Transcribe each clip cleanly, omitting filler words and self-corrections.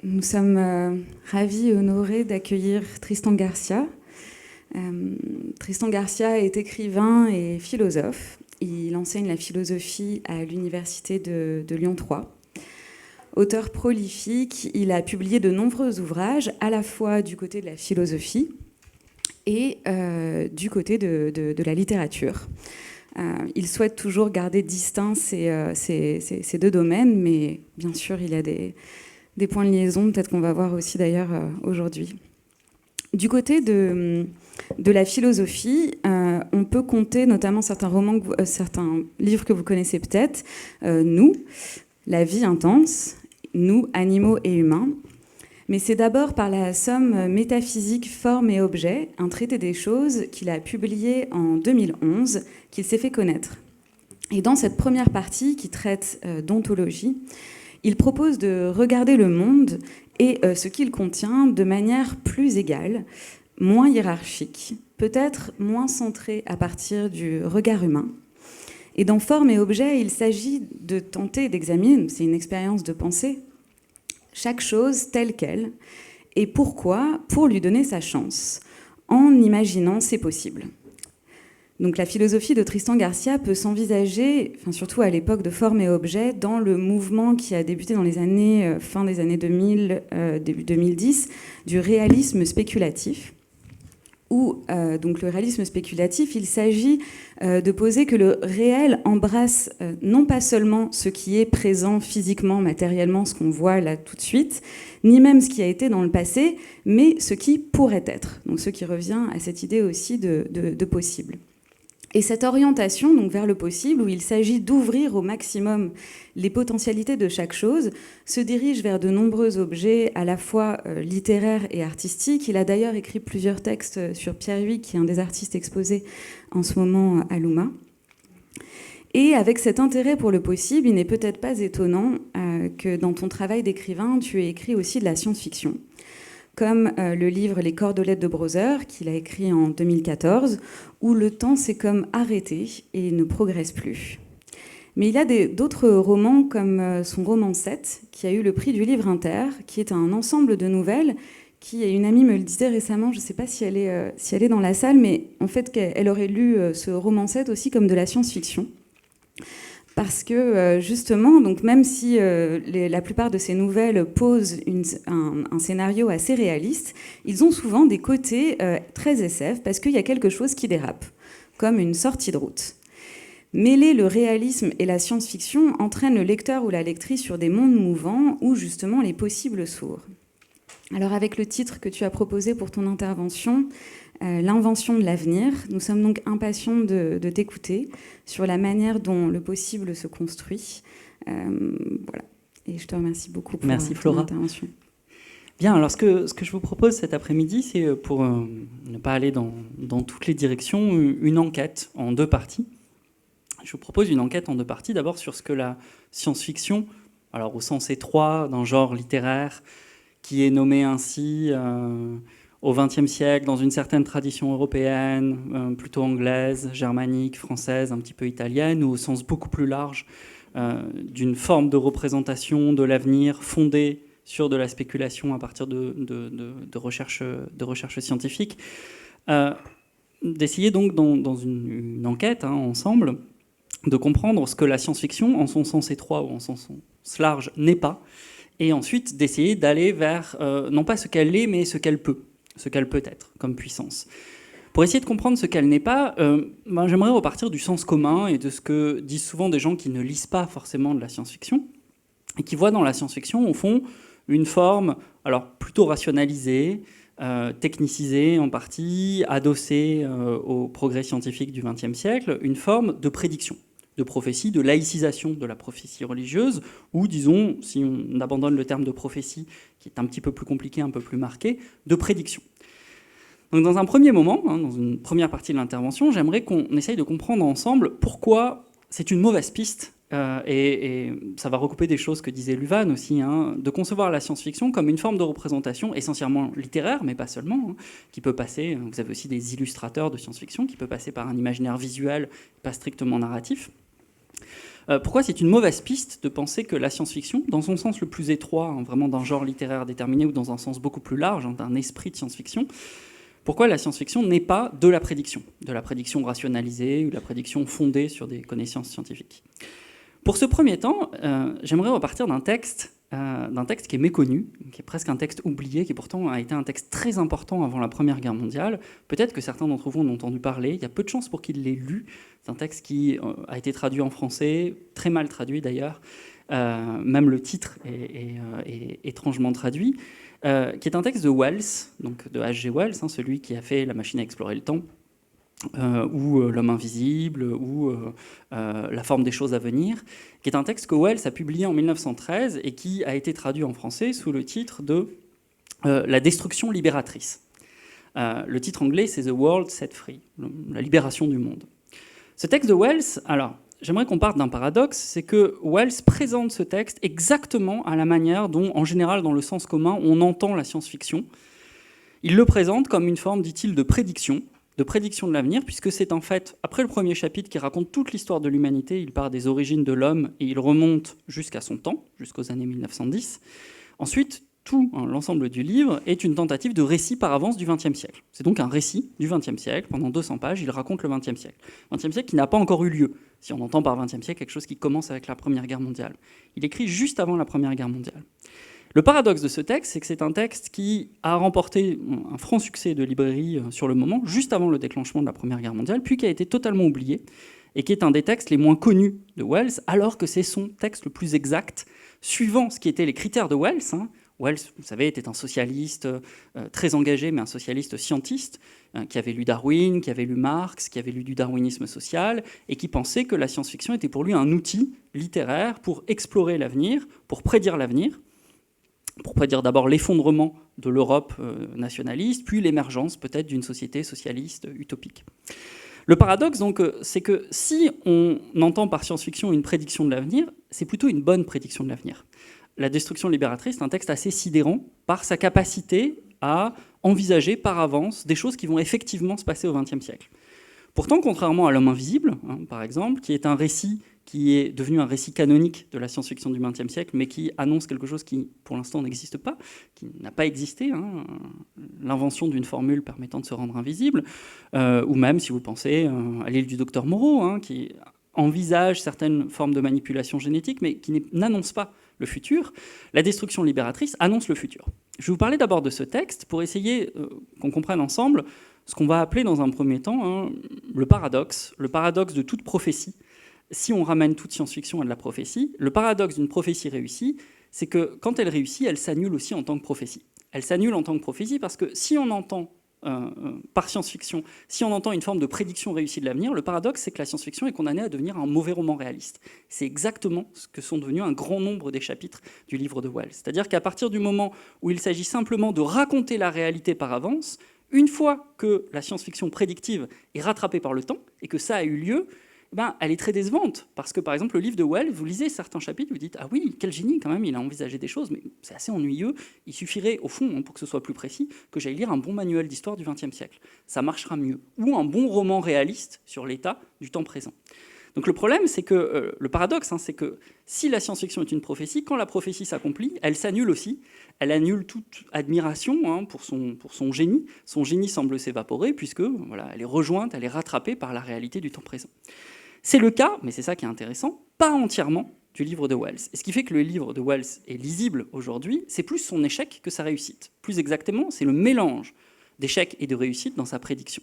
Nous sommes ravis et honorés d'accueillir Tristan Garcia. Tristan Garcia est écrivain et philosophe. Il enseigne la philosophie à l'université de Lyon 3. Auteur prolifique, il a publié de nombreux ouvrages, à la fois du côté de la philosophie et du côté de la littérature. Il souhaite toujours garder distincts ces deux domaines, mais bien sûr, il y a des points de liaison, peut-être qu'on va voir aussi d'ailleurs aujourd'hui. Du côté de la philosophie, on peut compter notamment certains livres que vous connaissez peut-être, Nous, La vie intense, Nous, animaux et humains. Mais c'est d'abord par la somme métaphysique Forme et objet, un traité des choses qu'il a publié en 2011, qu'il s'est fait connaître. Et dans cette première partie qui traite d'ontologie, il propose de regarder le monde et ce qu'il contient de manière plus égale, moins hiérarchique, peut-être moins centrée à partir du regard humain. Et dans Forme et objet, il s'agit de tenter d'examiner, c'est une expérience de pensée, chaque chose telle qu'elle. Et pourquoi? Pour lui donner sa chance, en imaginant ses possibles. Donc la philosophie de Tristan Garcia peut s'envisager, surtout à l'époque de Forme et objet, dans le mouvement qui a débuté dans les années, fin des années 2000, début 2010, du réalisme spéculatif. Où, donc le réalisme spéculatif, il s'agit de poser que le réel embrasse non pas seulement ce qui est présent physiquement, matériellement, ce qu'on voit là tout de suite, ni même ce qui a été dans le passé, mais ce qui pourrait être. Donc ce qui revient à cette idée aussi de possible. Et cette orientation donc, vers le possible, où il s'agit d'ouvrir au maximum les potentialités de chaque chose, se dirige vers de nombreux objets à la fois littéraires et artistiques. Il a d'ailleurs écrit plusieurs textes sur Pierre Huyck, qui est un des artistes exposés en ce moment à l'UMA. Et avec cet intérêt pour le possible, il n'est peut-être pas étonnant que dans ton travail d'écrivain, tu aies écrit aussi de la science-fiction, comme le livre Les Cordelettes de Browser, qu'il a écrit en 2014, où le temps s'est comme arrêté et ne progresse plus. Mais il y a d'autres romans, comme son roman 7, qui a eu le prix du livre inter, qui est un ensemble de nouvelles, qui, une amie me le disait récemment, je ne sais pas si elle est dans la salle, mais en fait, elle aurait lu ce roman 7 aussi comme de la science-fiction. Parce que justement, donc même si la plupart de ces nouvelles posent un scénario assez réaliste, ils ont souvent des côtés très SF parce qu'il y a quelque chose qui dérape, comme une sortie de route. Mêler le réalisme et la science-fiction entraîne le lecteur ou la lectrice sur des mondes mouvants où justement les possibles s'ouvrent. Alors avec le titre que tu as proposé pour ton intervention, L'invention de l'avenir. Nous sommes donc impatients de t'écouter sur la manière dont le possible se construit. Voilà. Et je te remercie beaucoup pour ton intervention. Bien, alors ce que je vous propose cet après-midi, c'est pour ne pas aller dans toutes les directions, une enquête en deux parties. Je vous propose une enquête en deux parties, d'abord sur ce que la science-fiction, alors au sens étroit d'un genre littéraire qui est nommé ainsi au XXe siècle, dans une certaine tradition européenne, plutôt anglaise, germanique, française, un petit peu italienne, ou au sens beaucoup plus large d'une forme de représentation de l'avenir fondée sur de la spéculation à partir de recherches scientifiques. D'essayer donc dans une enquête ensemble de comprendre ce que la science-fiction, en son sens étroit ou en son sens large, n'est pas, et ensuite d'essayer d'aller vers, non pas ce qu'elle est, mais ce qu'elle peut être comme puissance. Pour essayer de comprendre ce qu'elle n'est pas, j'aimerais repartir du sens commun et de ce que disent souvent des gens qui ne lisent pas forcément de la science-fiction, et qui voient dans la science-fiction, au fond, une forme alors plutôt rationalisée, technicisée en partie, adossée au progrès scientifique du XXe siècle, une forme de prédiction, de prophétie, de laïcisation de la prophétie religieuse, ou disons, si on abandonne le terme de prophétie, qui est un petit peu plus compliqué, un peu plus marqué, de prédiction. Donc dans un premier moment, dans une première partie de l'intervention, j'aimerais qu'on essaye de comprendre ensemble pourquoi c'est une mauvaise piste, et ça va recouper des choses que disait Luvan aussi, de concevoir la science-fiction comme une forme de représentation essentiellement littéraire, mais pas seulement, qui peut passer, vous avez aussi des illustrateurs de science-fiction, qui peut passer par un imaginaire visuel, pas strictement narratif. Pourquoi c'est une mauvaise piste de penser que la science-fiction, dans son sens le plus étroit, hein, vraiment d'un genre littéraire déterminé, ou dans un sens beaucoup plus large, hein, d'un esprit de science-fiction, pourquoi la science-fiction n'est pas de la prédiction rationalisée ou de la prédiction fondée sur des connaissances scientifiques. Pour ce premier temps, j'aimerais repartir d'un texte qui est méconnu, qui est presque un texte oublié, qui pourtant a été un texte très important avant la Première Guerre mondiale. Peut-être que certains d'entre vous en ont entendu parler, il y a peu de chances pour qu'ils l'aient lu. C'est un texte qui a été traduit en français, très mal traduit d'ailleurs, même le titre est étrangement traduit, qui est un texte de Wells, donc de H.G. Wells, hein, celui qui a fait La machine à explorer le temps, ou L'homme invisible, ou La forme des choses à venir, qui est un texte que Wells a publié en 1913 et qui a été traduit en français sous le titre de La destruction libératrice. Le titre anglais, c'est The World Set Free, la libération du monde. Ce texte de Wells, alors, j'aimerais qu'on parte d'un paradoxe, c'est que Wells présente ce texte exactement à la manière dont, en général, dans le sens commun, on entend la science-fiction. Il le présente comme une forme, dit-il, de prédiction de l'avenir, puisque c'est en fait, après le premier chapitre qui raconte toute l'histoire de l'humanité, il part des origines de l'homme et il remonte jusqu'à son temps, jusqu'aux années 1910. Ensuite, tout l'ensemble du livre est une tentative de récit par avance du XXe siècle. C'est donc un récit du XXe siècle. Pendant 200 pages, il raconte le XXe siècle. Le XXe siècle qui n'a pas encore eu lieu. Si on entend par XXe siècle quelque chose qui commence avec la Première Guerre mondiale. Il écrit juste avant la Première Guerre mondiale. Le paradoxe de ce texte, c'est que c'est un texte qui a remporté un franc succès de librairie sur le moment, juste avant le déclenchement de la Première Guerre mondiale, puis qui a été totalement oublié, et qui est un des textes les moins connus de Wells, alors que c'est son texte le plus exact, suivant ce qui étaient les critères de Wells. Wells, vous savez, était un socialiste très engagé, mais un socialiste scientiste, qui avait lu Darwin, qui avait lu Marx, qui avait lu du darwinisme social, et qui pensait que la science-fiction était pour lui un outil littéraire pour explorer l'avenir, pour prédire l'avenir, pour prédire d'abord l'effondrement de l'Europe nationaliste, puis l'émergence peut-être d'une société socialiste utopique. Le paradoxe, donc, c'est que si on entend par science-fiction une prédiction de l'avenir, c'est plutôt une bonne prédiction de l'avenir. La destruction libératrice est un texte assez sidérant par sa capacité à envisager par avance des choses qui vont effectivement se passer au XXe siècle. Pourtant, contrairement à L'homme invisible, par exemple, qui est un récit qui est devenu un récit canonique de la science-fiction du XXe siècle, mais qui annonce quelque chose qui, pour l'instant, n'existe pas, qui n'a pas existé, l'invention d'une formule permettant de se rendre invisible, ou même, si vous pensez à l'île du docteur Moreau, qui envisage certaines formes de manipulation génétique, mais qui n'annonce pas le futur. La destruction libératrice annonce le futur. Je vais vous parler d'abord de ce texte pour essayer qu'on comprenne ensemble ce qu'on va appeler dans un premier temps le paradoxe de toute prophétie. Si on ramène toute science-fiction à de la prophétie, le paradoxe d'une prophétie réussie, c'est que quand elle réussit, elle s'annule aussi en tant que prophétie. Elle s'annule en tant que prophétie parce que si on entend, par science-fiction, si on entend une forme de prédiction réussie de l'avenir, le paradoxe, c'est que la science-fiction est condamnée à devenir un mauvais roman réaliste. C'est exactement ce que sont devenus un grand nombre des chapitres du livre de Wells. C'est-à-dire qu'à partir du moment où il s'agit simplement de raconter la réalité par avance, une fois que la science-fiction prédictive est rattrapée par le temps et que ça a eu lieu, elle est très décevante, parce que par exemple le livre de Wells, vous lisez certains chapitres, vous dites « Ah oui, quel génie quand même, il a envisagé des choses, mais c'est assez ennuyeux, il suffirait au fond, pour que ce soit plus précis, que j'aille lire un bon manuel d'histoire du XXe siècle, ça marchera mieux, ou un bon roman réaliste sur l'état du temps présent ». Donc le problème, c'est que, le paradoxe, c'est que si la science-fiction est une prophétie, quand la prophétie s'accomplit, elle s'annule aussi, elle annule toute admiration pour son génie. Son génie semble s'évaporer puisque voilà, elle est rejointe, elle est rattrapée par la réalité du temps présent. C'est le cas, mais c'est ça qui est intéressant, pas entièrement du livre de Wells. Et ce qui fait que le livre de Wells est lisible aujourd'hui, c'est plus son échec que sa réussite. Plus exactement, c'est le mélange d'échec et de réussite dans sa prédiction.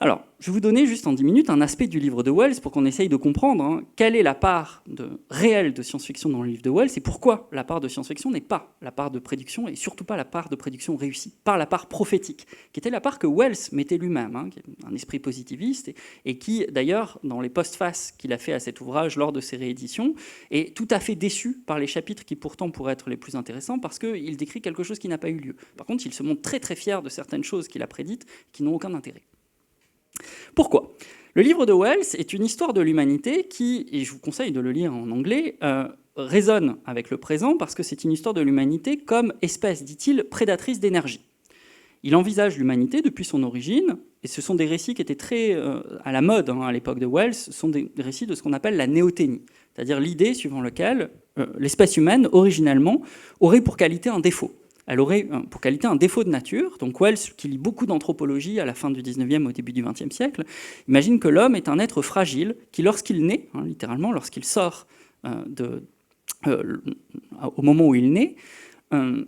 Alors, je vais vous donner juste en 10 minutes un aspect du livre de Wells pour qu'on essaye de comprendre quelle est la part réelle de science-fiction dans le livre de Wells et pourquoi la part de science-fiction n'est pas la part de prédiction et surtout pas la part de prédiction réussie, par la part prophétique, qui était la part que Wells mettait lui-même, qui est un esprit positiviste et qui, d'ailleurs, dans les postfaces qu'il a fait à cet ouvrage lors de ses rééditions, est tout à fait déçu par les chapitres qui pourtant pourraient être les plus intéressants parce qu'il décrit quelque chose qui n'a pas eu lieu. Par contre, il se montre très très fier de certaines choses qu'il a prédites qui n'ont aucun intérêt. Pourquoi ? Le livre de Wells est une histoire de l'humanité qui, et je vous conseille de le lire en anglais, résonne avec le présent parce que c'est une histoire de l'humanité comme espèce, dit-il, prédatrice d'énergie. Il envisage l'humanité depuis son origine et ce sont des récits qui étaient très à la mode à l'époque de Wells, ce sont des récits de ce qu'on appelle la néothénie, c'est-à-dire l'idée suivant laquelle l'espèce humaine, originellement, aurait pour qualité un défaut. Elle aurait pour qualité un défaut de nature. Donc Wells, qui lit beaucoup d'anthropologie à la fin du 19e, au début du 20e siècle, imagine que l'homme est un être fragile qui, lorsqu'il naît, littéralement, lorsqu'il sort au moment où il naît,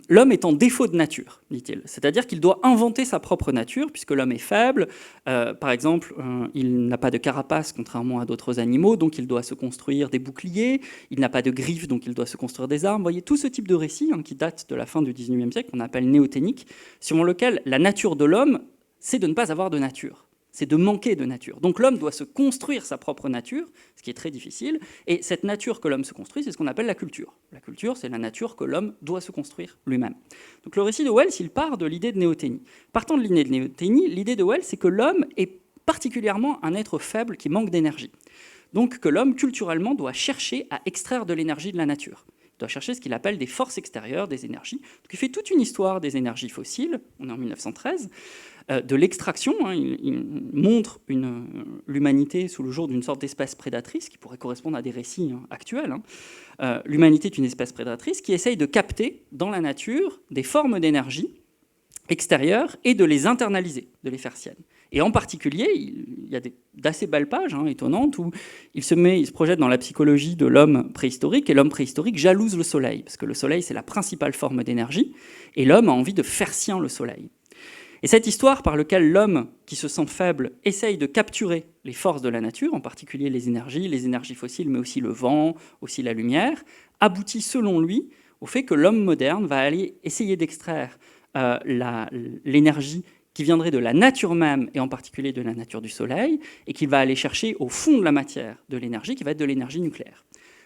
l'homme est en défaut de nature, dit-il. C'est-à-dire qu'il doit inventer sa propre nature, puisque l'homme est faible. Par exemple, il n'a pas de carapace, contrairement à d'autres animaux, donc il doit se construire des boucliers. Il n'a pas de griffes, donc il doit se construire des armes. Vous voyez, tout ce type de récit, qui date de la fin du 19e siècle, qu'on appelle néothénique, selon lequel la nature de l'homme, c'est de ne pas avoir de nature. C'est de manquer de nature. Donc l'homme doit se construire sa propre nature, ce qui est très difficile, et cette nature que l'homme se construit, c'est ce qu'on appelle la culture. La culture, c'est la nature que l'homme doit se construire lui-même. Donc le récit de Wells, il part de l'idée de néothénie. Partant de l'idée de néothénie, l'idée de Wells, c'est que l'homme est particulièrement un être faible qui manque d'énergie. Donc que l'homme, culturellement, doit chercher à extraire de l'énergie de la nature. Il doit chercher ce qu'il appelle des forces extérieures, des énergies. Donc il fait toute une histoire des énergies fossiles, on est en 1913, de l'extraction. Il montre l'humanité sous le jour d'une sorte d'espèce prédatrice, qui pourrait correspondre à des récits actuels. L'humanité est une espèce prédatrice qui essaye de capter dans la nature des formes d'énergie extérieures et de les internaliser, de les faire siennes. Et en particulier, il y a d'assez belles pages étonnantes où il se projette dans la psychologie de l'homme préhistorique, et l'homme préhistorique jalouse le soleil, parce que le soleil, c'est la principale forme d'énergie, et l'homme a envie de faire sien le soleil. Et cette histoire par laquelle l'homme, qui se sent faible, essaye de capturer les forces de la nature, en particulier les énergies fossiles, mais aussi le vent, aussi la lumière, aboutit selon lui au fait que l'homme moderne va aller essayer d'extraire l'énergie qui viendrait de la nature même, et en particulier de la nature du Soleil, et qu'il va aller chercher au fond de la matière de l'énergie, qui va être de l'énergie nucléaire.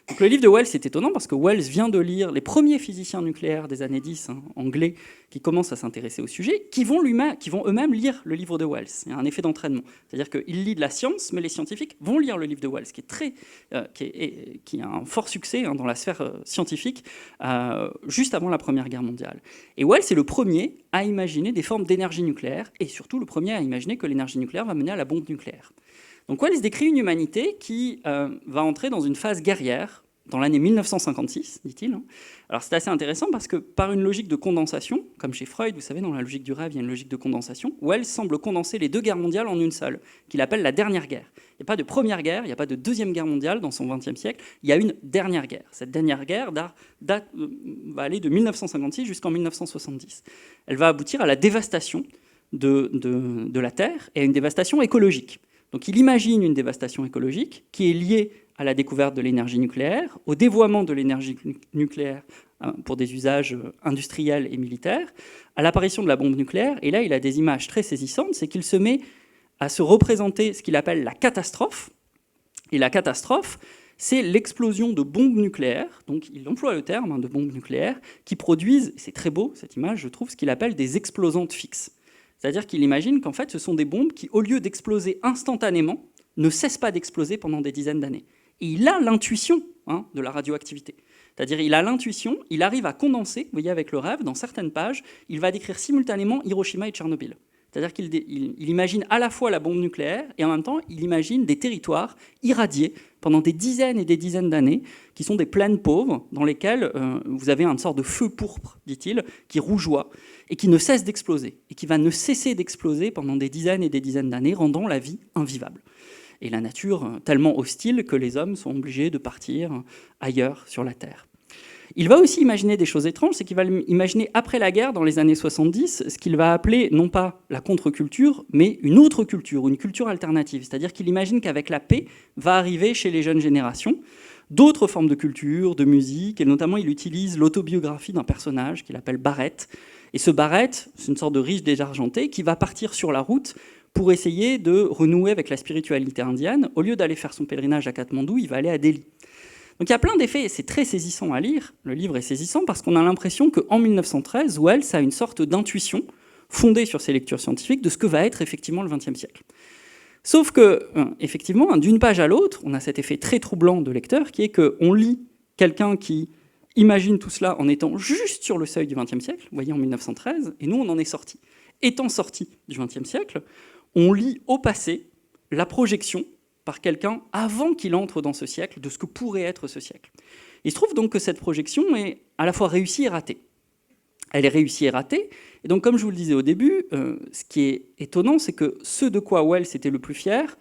Donc le livre de Wells est étonnant parce que Wells vient de lire les premiers physiciens nucléaires des années 10, anglais, qui commencent à s'intéresser au sujet, qui vont eux-mêmes lire le livre de Wells. Il y a un effet d'entraînement. C'est-à-dire qu'il lit de la science, mais les scientifiques vont lire le livre de Wells, qui a un fort succès dans la sphère scientifique, juste avant la Première Guerre mondiale. Et Wells est le premier à imaginer des formes d'énergie nucléaire, et surtout le premier à imaginer que l'énergie nucléaire va mener à la bombe nucléaire. Donc Wells décrit une humanité qui va entrer dans une phase guerrière dans l'année 1956, dit-il. Alors c'est assez intéressant parce que par une logique de condensation, comme chez Freud, vous savez, dans la logique du rêve, il y a une logique de condensation, Wells semble condenser les deux guerres mondiales en une seule, qu'il appelle la dernière guerre. Il n'y a pas de première guerre, il n'y a pas de deuxième guerre mondiale dans son XXe siècle, il y a une dernière guerre. Cette dernière guerre va aller de 1956 jusqu'en 1970. Elle va aboutir à la dévastation de la Terre et à une dévastation écologique. Donc il imagine une dévastation écologique qui est liée à la découverte de l'énergie nucléaire, au dévoiement de l'énergie nucléaire pour des usages industriels et militaires, à l'apparition de la bombe nucléaire. Et là, il a des images très saisissantes, c'est qu'il se met à se représenter ce qu'il appelle la catastrophe. Et la catastrophe, c'est l'explosion de bombes nucléaires, donc il emploie le terme de bombes nucléaires, qui produisent, c'est très beau cette image, je trouve, ce qu'il appelle des explosantes fixes. C'est-à-dire qu'il imagine qu'en fait, ce sont des bombes qui, au lieu d'exploser instantanément, ne cessent pas d'exploser pendant des dizaines d'années. Et il a l'intuition de la radioactivité. C'est-à-dire il a l'intuition, il arrive à condenser, vous voyez avec le rêve, dans certaines pages, il va décrire simultanément Hiroshima et Tchernobyl. C'est-à-dire qu'il imagine à la fois la bombe nucléaire et en même temps, il imagine des territoires irradiés pendant des dizaines et des dizaines d'années, qui sont des plaines pauvres, dans lesquelles vous avez une sorte de feu pourpre, dit-il, qui rougeoie, et qui ne cesse d'exploser, et qui va ne cesser d'exploser pendant des dizaines et des dizaines d'années, rendant la vie invivable. Et la nature tellement hostile que les hommes sont obligés de partir ailleurs sur la Terre. Il va aussi imaginer des choses étranges, c'est qu'il va imaginer après la guerre, dans les années 70, ce qu'il va appeler non pas la contre-culture, mais une autre culture, une culture alternative. C'est-à-dire qu'il imagine qu'avec la paix va arriver chez les jeunes générations d'autres formes de culture, de musique, et notamment il utilise l'autobiographie d'un personnage qu'il appelle Barrett. Et ce Barrett, c'est une sorte de riche désargenté qui va partir sur la route pour essayer de renouer avec la spiritualité indienne. Au lieu d'aller faire son pèlerinage à Katmandou, il va aller à Delhi. Donc il y a plein d'effets, et c'est très saisissant à lire. Le livre est saisissant parce qu'on a l'impression qu'en 1913, Wells a une sorte d'intuition fondée sur ses lectures scientifiques de ce que va être effectivement le XXe siècle. Sauf que, effectivement, d'une page à l'autre, on a cet effet très troublant de lecteur qui est qu'on lit quelqu'un qui imagine tout cela en étant juste sur le seuil du XXe siècle, vous voyez, en 1913, et nous, on en est sortis. Étant sortis du XXe siècle, on lit au passé la projection par quelqu'un avant qu'il entre dans ce siècle de ce que pourrait être ce siècle. Il se trouve donc que cette projection est à la fois réussie et ratée. Elle est réussie et ratée, et donc comme je vous le disais au début, ce qui est étonnant, c'est que ce de quoi Wells était le plus fier,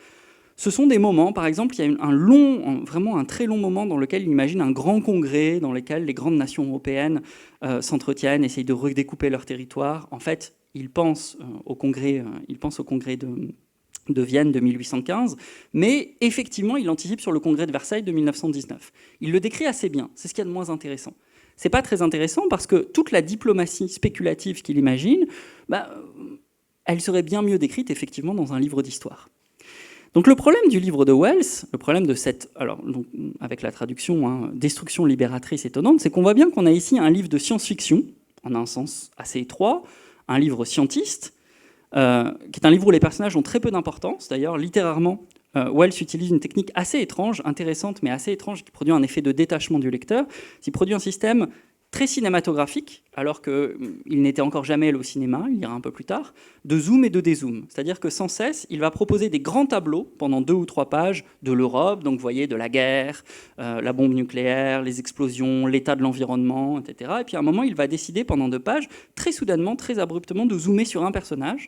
ce sont des moments, par exemple, il y a vraiment un très long moment dans lequel il imagine un grand congrès dans lequel les grandes nations européennes s'entretiennent, essayent de redécouper leur territoire. En fait, il pense au congrès de Vienne de 1815, mais effectivement, il anticipe sur le congrès de Versailles de 1919. Il le décrit assez bien, c'est ce qu'il y a de moins intéressant. C'est pas très intéressant parce que toute la diplomatie spéculative qu'il imagine, elle serait bien mieux décrite effectivement dans un livre d'histoire. Donc le problème du livre de Wells, le problème de cette, donc, avec la traduction, destruction libératrice étonnante, c'est qu'on voit bien qu'on a ici un livre de science-fiction, en un sens assez étroit, un livre scientiste, qui est un livre où les personnages ont très peu d'importance. D'ailleurs, littérairement, Wells utilise une technique assez étrange, intéressante, mais assez étrange, qui produit un effet de détachement du lecteur. Il produit un système très cinématographique, alors qu'il n'était encore jamais allé au cinéma, il ira un peu plus tard, de zoom et de dézoom. C'est-à-dire que sans cesse, il va proposer des grands tableaux pendant 2 ou 3 pages de l'Europe, donc vous voyez, de la guerre, la bombe nucléaire, les explosions, l'état de l'environnement, etc. Et puis à un moment, il va décider pendant 2 pages, très soudainement, très abruptement, de zoomer sur un personnage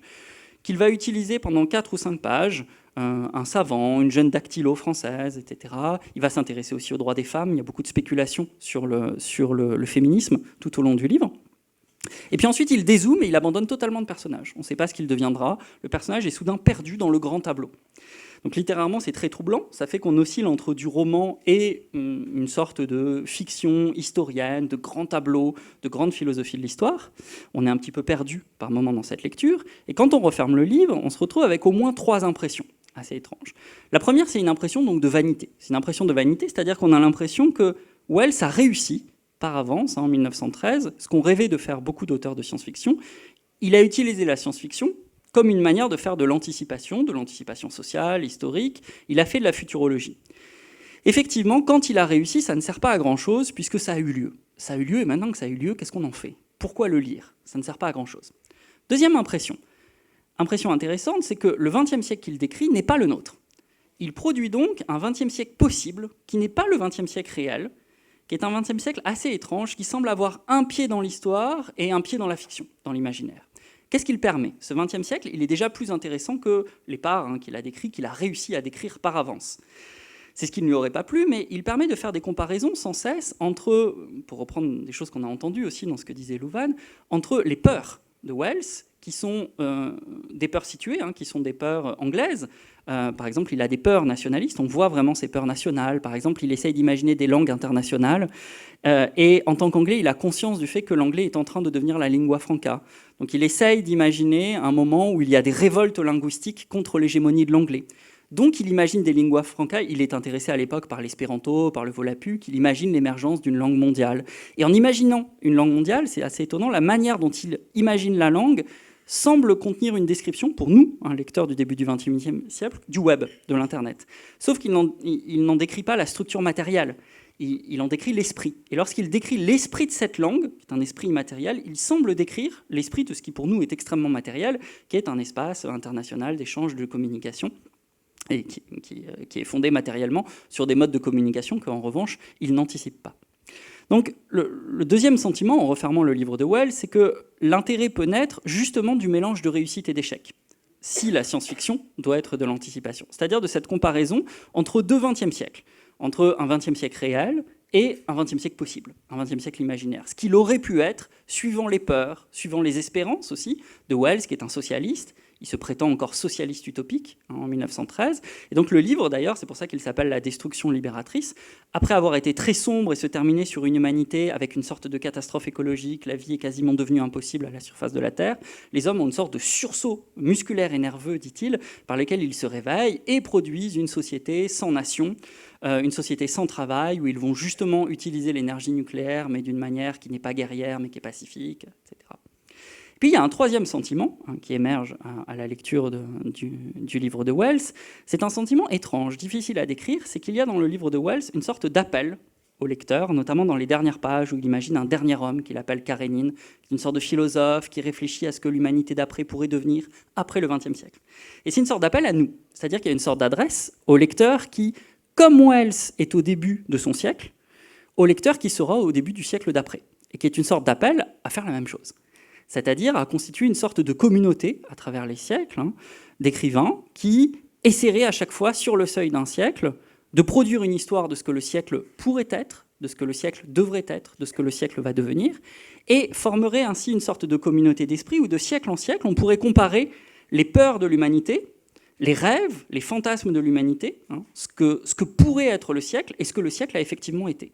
qu'il va utiliser pendant 4 ou 5 pages, un savant, une jeune dactylo française, etc. Il va s'intéresser aussi aux droits des femmes. Il y a beaucoup de spéculations sur le féminisme tout au long du livre. Et puis ensuite, il dézoome et il abandonne totalement le personnage. On ne sait pas ce qu'il deviendra. Le personnage est soudain perdu dans le grand tableau. Donc littéralement, c'est très troublant. Ça fait qu'on oscille entre du roman et une sorte de fiction historienne, de grands tableaux, de grande philosophie de l'histoire. On est un petit peu perdu par moments dans cette lecture. Et quand on referme le livre, on se retrouve avec au moins 3 impressions assez étrange. La première, c'est une impression donc de vanité. C'est une impression de vanité, c'est-à-dire qu'on a l'impression que Wells a réussi par avance, en 1913, ce qu'ont rêvé de faire beaucoup d'auteurs de science-fiction. Il a utilisé la science-fiction comme une manière de faire de l'anticipation sociale, historique. Il a fait de la futurologie. Effectivement, quand il a réussi, ça ne sert pas à grand-chose, puisque ça a eu lieu. Ça a eu lieu, et maintenant que ça a eu lieu, qu'est-ce qu'on en fait? Pourquoi le lire? Ça ne sert pas à grand-chose. Deuxième impression. Impression intéressante, c'est que le XXe siècle qu'il décrit n'est pas le nôtre. Il produit donc un XXe siècle possible, qui n'est pas le XXe siècle réel, qui est un XXe siècle assez étrange, qui semble avoir un pied dans l'histoire et un pied dans la fiction, dans l'imaginaire. Qu'est-ce qu'il permet? Ce XXe siècle, il est déjà plus intéressant que les parts qu'il a décrits, qu'il a réussi à décrire par avance. C'est ce qui ne lui aurait pas plu, mais il permet de faire des comparaisons sans cesse entre, pour reprendre des choses qu'on a entendues aussi dans ce que disait Louvain, entre les peurs de Wells, qui sont des peurs situées, qui sont des peurs anglaises. Par exemple, il a des peurs nationalistes, on voit vraiment ces peurs nationales. Par exemple, il essaye d'imaginer des langues internationales. Et en tant qu'anglais, il a conscience du fait que l'anglais est en train de devenir la lingua franca. Donc il essaye d'imaginer un moment où il y a des révoltes linguistiques contre l'hégémonie de l'anglais. Donc il imagine des lingua franca, il est intéressé à l'époque par l'espéranto, par le volapük, il imagine l'émergence d'une langue mondiale. Et en imaginant une langue mondiale, c'est assez étonnant, la manière dont il imagine la langue semble contenir une description, pour nous, un lecteur du début du XXe siècle, du web, de l'Internet. Sauf qu'il n'en décrit pas la structure matérielle, il en décrit l'esprit. Et lorsqu'il décrit l'esprit de cette langue, qui est un esprit immatériel, il semble décrire l'esprit de ce qui pour nous est extrêmement matériel, qui est un espace international d'échange, de communication, et qui est fondé matériellement sur des modes de communication qu'en revanche, il n'anticipe pas. Donc le deuxième sentiment, en refermant le livre de Wells, c'est que l'intérêt peut naître justement du mélange de réussite et d'échec, si la science-fiction doit être de l'anticipation. C'est-à-dire de cette comparaison entre 2 XXe siècles, entre un XXe siècle réel et un XXe siècle possible, un XXe siècle imaginaire. Ce qu'il aurait pu être, suivant les peurs, suivant les espérances aussi, de Wells, qui est un socialiste. Il se prétend encore socialiste utopique en 1913. Et donc le livre, d'ailleurs, c'est pour ça qu'il s'appelle La destruction libératrice. Après avoir été très sombre et se terminer sur une humanité avec une sorte de catastrophe écologique, la vie est quasiment devenue impossible à la surface de la Terre, les hommes ont une sorte de sursaut musculaire et nerveux, dit-il, par lequel ils se réveillent et produisent une société sans nation, une société sans travail, où ils vont justement utiliser l'énergie nucléaire, mais d'une manière qui n'est pas guerrière, mais qui est pacifique, etc. Puis il y a un troisième sentiment qui émerge à la lecture du livre de Wells. C'est un sentiment étrange, difficile à décrire. C'est qu'il y a dans le livre de Wells une sorte d'appel au lecteur, notamment dans les dernières pages où il imagine un dernier homme qu'il appelle Karénine, une sorte de philosophe qui réfléchit à ce que l'humanité d'après pourrait devenir après le XXe siècle. Et c'est une sorte d'appel à nous, c'est-à-dire qu'il y a une sorte d'adresse au lecteur qui, comme Wells est au début de son siècle, au lecteur qui sera au début du siècle d'après, et qui est une sorte d'appel à faire la même chose, c'est-à-dire à constituer une sorte de communauté à travers les siècles, d'écrivains qui essaieraient à chaque fois, sur le seuil d'un siècle, de produire une histoire de ce que le siècle pourrait être, de ce que le siècle devrait être, de ce que le siècle va devenir, et formeraient ainsi une sorte de communauté d'esprit où de siècle en siècle, on pourrait comparer les peurs de l'humanité, les rêves, les fantasmes de l'humanité, ce que pourrait être le siècle et ce que le siècle a effectivement été.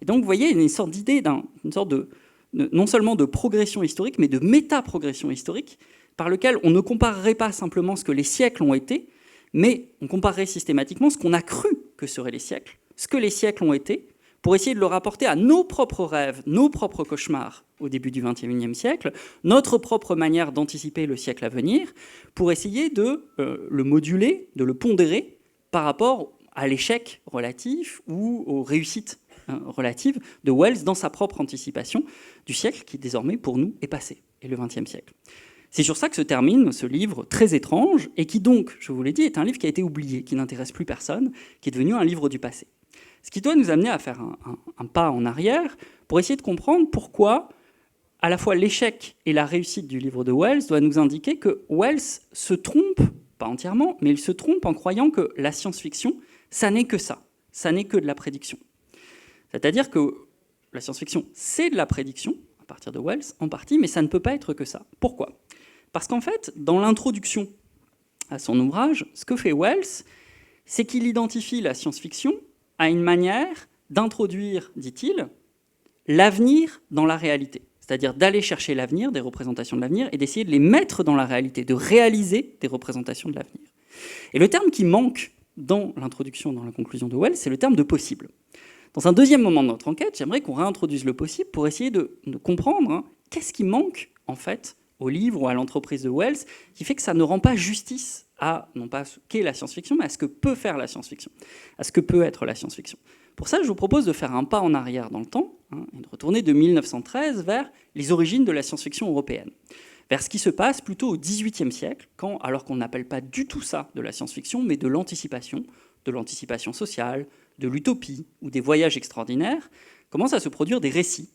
Et donc, vous voyez, il y a une sorte d'idée, une sorte de non seulement de progression historique, mais de méta-progression historique, par lequel on ne comparerait pas simplement ce que les siècles ont été, mais on comparerait systématiquement ce qu'on a cru que seraient les siècles, ce que les siècles ont été, pour essayer de le rapporter à nos propres rêves, nos propres cauchemars au début du XXIe siècle, notre propre manière d'anticiper le siècle à venir, pour essayer de le moduler, de le pondérer par rapport à l'échec relatif ou aux réussites relatives de Wells dans sa propre anticipation du siècle qui désormais pour nous est passé, et le XXe siècle. C'est sur ça que se termine ce livre très étrange et qui donc, je vous l'ai dit, est un livre qui a été oublié, qui n'intéresse plus personne, qui est devenu un livre du passé. Ce qui doit nous amener à faire un pas en arrière pour essayer de comprendre pourquoi à la fois l'échec et la réussite du livre de Wells doit nous indiquer que Wells se trompe, pas entièrement, mais il se trompe en croyant que la science-fiction, ça n'est que ça n'est que de la prédiction. C'est-à-dire que la science-fiction, c'est de la prédiction, à partir de Wells, en partie, mais ça ne peut pas être que ça. Pourquoi ? Parce qu'en fait, dans l'introduction à son ouvrage, ce que fait Wells, c'est qu'il identifie la science-fiction à une manière d'introduire, dit-il, l'avenir dans la réalité. C'est-à-dire d'aller chercher l'avenir, des représentations de l'avenir, et d'essayer de les mettre dans la réalité, de réaliser des représentations de l'avenir. Et le terme qui manque dans l'introduction, dans la conclusion de Wells, c'est le terme de possible. Dans un deuxième moment de notre enquête, j'aimerais qu'on réintroduise le possible pour essayer de comprendre qu'est-ce qui manque, en fait, au livre ou à l'entreprise de Wells, qui fait que ça ne rend pas justice à, non pas ce qu'est la science-fiction, mais à ce que peut faire la science-fiction, à ce que peut être la science-fiction. Pour ça, je vous propose de faire un pas en arrière dans le temps, et de retourner de 1913 vers les origines de la science-fiction européenne, vers ce qui se passe plutôt au XVIIIe siècle, quand, alors qu'on n'appelle pas du tout ça de la science-fiction, mais de l'anticipation sociale, de l'utopie ou des voyages extraordinaires, commencent à se produire des récits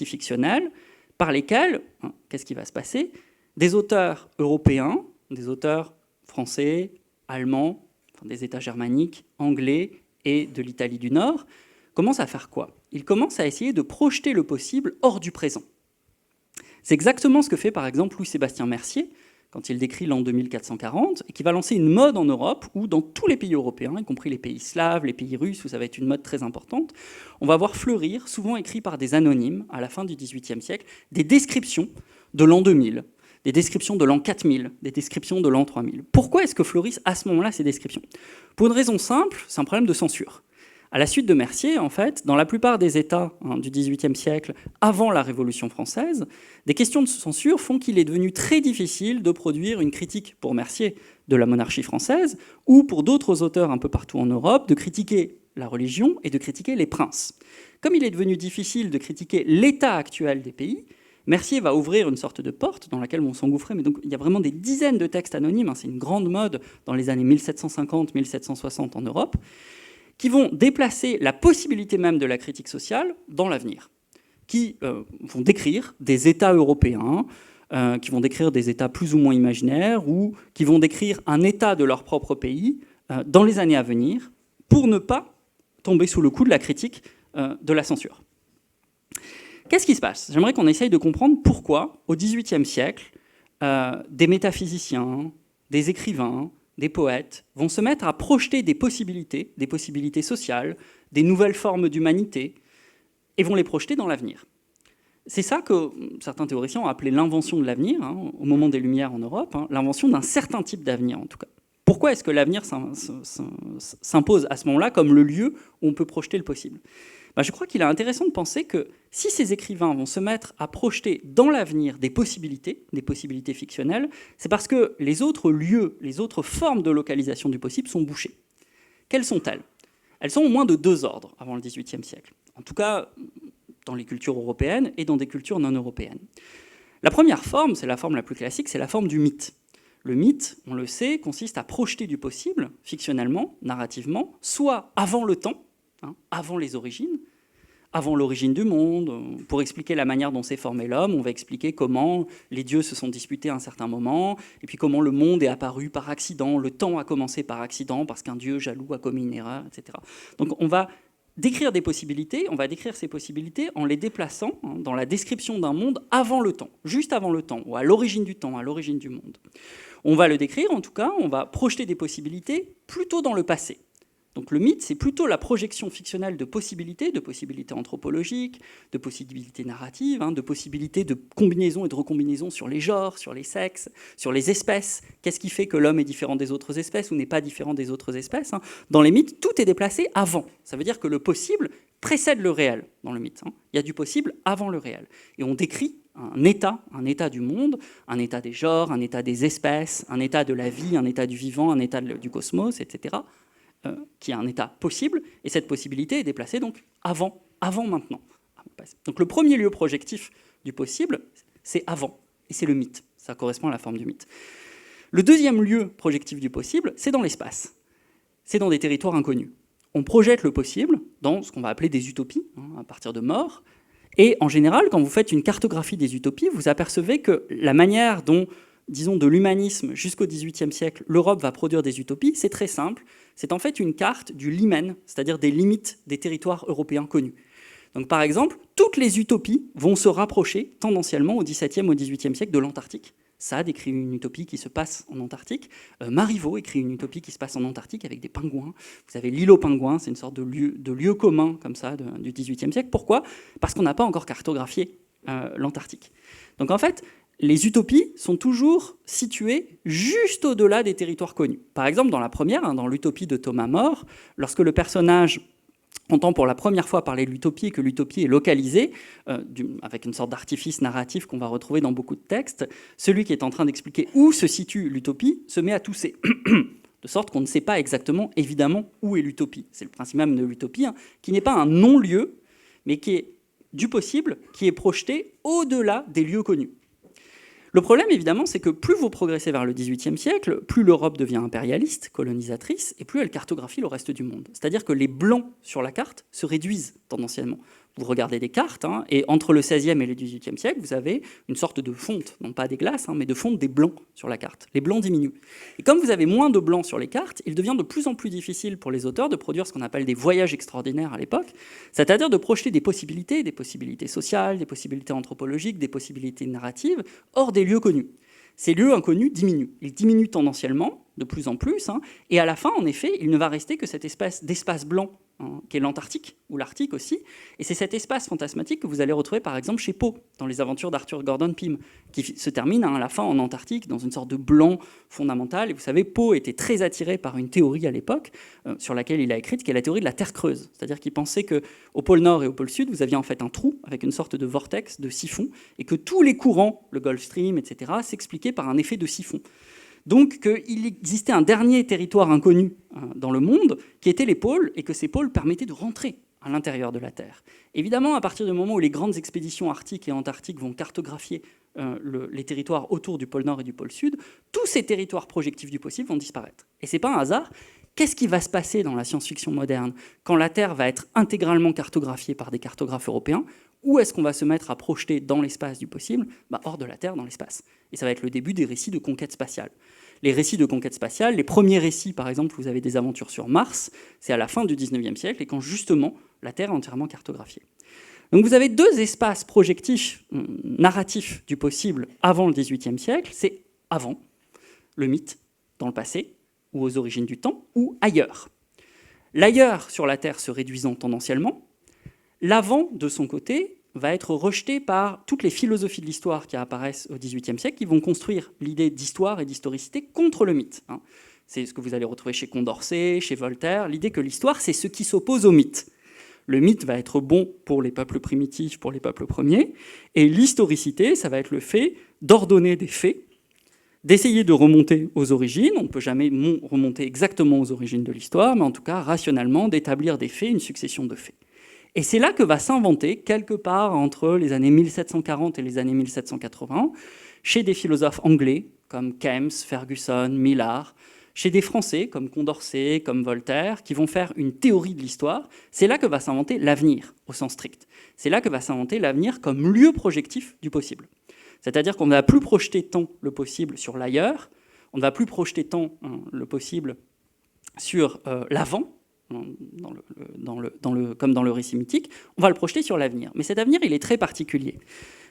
fictionnels, par lesquels, qu'est-ce qui va se passer ? Des auteurs européens, des auteurs français, allemands, des États germaniques, anglais et de l'Italie du Nord, commencent à faire quoi ? Ils commencent à essayer de projeter le possible hors du présent. C'est exactement ce que fait par exemple Louis-Sébastien Mercier, quand il décrit l'an 2440, et qui va lancer une mode en Europe où, dans tous les pays européens, y compris les pays slaves, les pays russes, où ça va être une mode très importante, on va voir fleurir, souvent écrits par des anonymes, à la fin du XVIIIe siècle, des descriptions de l'an 2000, des descriptions de l'an 4000, des descriptions de l'an 3000. Pourquoi est-ce que fleurissent à ce moment-là ces descriptions ? Pour une raison simple, c'est un problème de censure. À la suite de Mercier, en fait, dans la plupart des États du XVIIIe siècle, avant la Révolution française, des questions de censure font qu'il est devenu très difficile de produire une critique, pour Mercier, de la monarchie française, ou pour d'autres auteurs un peu partout en Europe, de critiquer la religion et de critiquer les princes. Comme il est devenu difficile de critiquer l'état actuel des pays, Mercier va ouvrir une sorte de porte dans laquelle on s'engouffrait, mais donc il y a vraiment des dizaines de textes anonymes, c'est une grande mode dans les années 1750-1760 en Europe, qui vont déplacer la possibilité même de la critique sociale dans l'avenir, qui vont décrire des États européens, qui vont décrire des États plus ou moins imaginaires, ou qui vont décrire un État de leur propre pays dans les années à venir, pour ne pas tomber sous le coup de la critique de la censure. Qu'est-ce qui se passe ? J'aimerais qu'on essaye de comprendre pourquoi, au XVIIIe siècle, des métaphysiciens, des écrivains, des poètes vont se mettre à projeter des possibilités sociales, des nouvelles formes d'humanité, et vont les projeter dans l'avenir. C'est ça que certains théoriciens ont appelé l'invention de l'avenir, au moment des Lumières en Europe, l'invention d'un certain type d'avenir en tout cas. Pourquoi est-ce que l'avenir s'impose à ce moment-là comme le lieu où on peut projeter le possible ? Je crois qu'il est intéressant de penser que si ces écrivains vont se mettre à projeter dans l'avenir des possibilités fictionnelles, c'est parce que les autres lieux, les autres formes de localisation du possible sont bouchées. Quelles sont-elles ? elles sont au moins de 2 ordres avant le XVIIIe siècle. En tout cas, dans les cultures européennes et dans des cultures non européennes. La première forme, c'est la forme la plus classique, c'est la forme du mythe. Le mythe, on le sait, consiste à projeter du possible, fictionnellement, narrativement, soit avant le temps, avant les origines, avant l'origine du monde. Pour expliquer la manière dont s'est formé l'homme, on va expliquer comment les dieux se sont disputés à un certain moment, et puis comment le monde est apparu par accident, le temps a commencé par accident, parce qu'un dieu jaloux a commis une erreur, etc. Donc on va décrire des possibilités, on va décrire ces possibilités en les déplaçant dans la description d'un monde avant le temps, juste avant le temps, ou à l'origine du temps, à l'origine du monde. On va le décrire, en tout cas, on va projeter des possibilités plutôt dans le passé. Donc le mythe, c'est plutôt la projection fictionnelle de possibilités anthropologiques, de possibilités narratives, de possibilités de combinaisons et de recombinaisons sur les genres, sur les sexes, sur les espèces. Qu'est-ce qui fait que l'homme est différent des autres espèces ou n'est pas différent des autres espèces? Dans les mythes, tout est déplacé avant. Ça veut dire que le possible précède le réel dans le mythe. Il y a du possible avant le réel. Et on décrit un état du monde, un état des genres, un état des espèces, un état de la vie, un état du vivant, un état du cosmos, etc., qui est un état possible, et cette possibilité est déplacée donc avant maintenant. Donc le premier lieu projectif du possible, c'est avant, et c'est le mythe. Ça correspond à la forme du mythe. Le deuxième lieu projectif du possible, c'est dans l'espace. C'est dans des territoires inconnus. On projette le possible dans ce qu'on va appeler des utopies, à partir de morts, et en général, quand vous faites une cartographie des utopies, vous apercevez que la manière dont, disons, de l'humanisme jusqu'au XVIIIe siècle, l'Europe va produire des utopies, c'est très simple. C'est en fait une carte du limen, c'est-à-dire des limites des territoires européens connus. Donc par exemple, toutes les utopies vont se rapprocher tendanciellement au XVIIe, au XVIIIe siècle de l'Antarctique. Sade écrit une utopie qui se passe en Antarctique. Marivaux écrit une utopie qui se passe en Antarctique avec des pingouins. Vous avez l'île aux pingouins, c'est une sorte de lieu commun comme ça du XVIIIe siècle. Pourquoi ? Parce qu'on n'a pas encore cartographié l'Antarctique. Donc en fait, les utopies sont toujours situées juste au-delà des territoires connus. Par exemple, dans la première, dans l'utopie de Thomas More, lorsque le personnage entend pour la première fois parler de l'utopie et que l'utopie est localisée, avec une sorte d'artifice narratif qu'on va retrouver dans beaucoup de textes, celui qui est en train d'expliquer où se situe l'utopie se met à tousser, de sorte qu'on ne sait pas exactement, évidemment, où est l'utopie. C'est le principe même de l'utopie, qui n'est pas un non-lieu, mais qui est du possible, qui est projeté au-delà des lieux connus. Le problème, évidemment, c'est que plus vous progressez vers le XVIIIe siècle, plus l'Europe devient impérialiste, colonisatrice, et plus elle cartographie le reste du monde. C'est-à-dire que les blancs sur la carte se réduisent tendanciellement. Vous regardez des cartes, et entre le XVIe et le XVIIIe siècle, vous avez une sorte de fonte, non pas des glaces, mais de fonte des blancs sur la carte. Les blancs diminuent. Et comme vous avez moins de blancs sur les cartes, il devient de plus en plus difficile pour les auteurs de produire ce qu'on appelle des voyages extraordinaires à l'époque, c'est-à-dire de projeter des possibilités sociales, des possibilités anthropologiques, des possibilités narratives, hors des lieux connus. Ces lieux inconnus diminuent. Ils diminuent tendanciellement, de plus en plus, et à la fin, en effet, il ne va rester que cette espèce d'espace blanc, qui est l'Antarctique, ou l'Arctique aussi. Et c'est cet espace fantasmatique que vous allez retrouver, par exemple, chez Poe, dans les aventures d'Arthur Gordon Pym, qui se termine à la fin en Antarctique, dans une sorte de blanc fondamental. Et vous savez, Poe était très attiré par une théorie à l'époque, sur laquelle il a écrit, qui est la théorie de la Terre creuse. C'est-à-dire qu'il pensait qu'au pôle Nord et au pôle Sud, vous aviez en fait un trou avec une sorte de vortex, de siphon, et que tous les courants, le Gulf Stream, etc., s'expliquaient par un effet de siphon. Donc qu'il existait un dernier territoire inconnu dans le monde, qui était les pôles, et que ces pôles permettaient de rentrer à l'intérieur de la Terre. Évidemment, à partir du moment où les grandes expéditions arctiques et antarctiques vont cartographier les territoires autour du pôle Nord et du pôle Sud, tous ces territoires projectifs du possible vont disparaître. Et ce n'est pas un hasard. Qu'est-ce qui va se passer dans la science-fiction moderne quand la Terre va être intégralement cartographiée par des cartographes européens? Où est-ce qu'on va se mettre à projeter dans l'espace du possible? Hors de la Terre, dans l'espace. Et ça va être le début des récits de conquête spatiale. Les récits de conquête spatiale, les premiers récits, par exemple, vous avez des aventures sur Mars, c'est à la fin du XIXe siècle, et quand justement la Terre est entièrement cartographiée. Donc vous avez deux espaces projectifs, narratifs du possible avant le XVIIIe siècle, c'est avant, le mythe, dans le passé, ou aux origines du temps, ou ailleurs. L'ailleurs sur la Terre se réduisant tendanciellement, l'avant, de son côté, va être rejeté par toutes les philosophies de l'histoire qui apparaissent au XVIIIe siècle, qui vont construire l'idée d'histoire et d'historicité contre le mythe. C'est ce que vous allez retrouver chez Condorcet, chez Voltaire, l'idée que l'histoire, c'est ce qui s'oppose au mythe. Le mythe va être bon pour les peuples primitifs, pour les peuples premiers, et l'historicité, ça va être le fait d'ordonner des faits, d'essayer de remonter aux origines. On ne peut jamais remonter exactement aux origines de l'histoire, mais en tout cas, rationnellement, d'établir des faits, une succession de faits. Et c'est là que va s'inventer, quelque part entre les années 1740 et les années 1780, chez des philosophes anglais comme Keynes, Ferguson, Millard, chez des Français comme Condorcet, comme Voltaire, qui vont faire une théorie de l'histoire, c'est là que va s'inventer l'avenir, au sens strict. C'est là que va s'inventer l'avenir comme lieu projectif du possible. C'est-à-dire qu'on ne va plus projeter tant le possible sur l'ailleurs, on ne va plus projeter tant le possible sur l'avant, comme dans le récit mythique, on va le projeter sur l'avenir. Mais cet avenir, il est très particulier.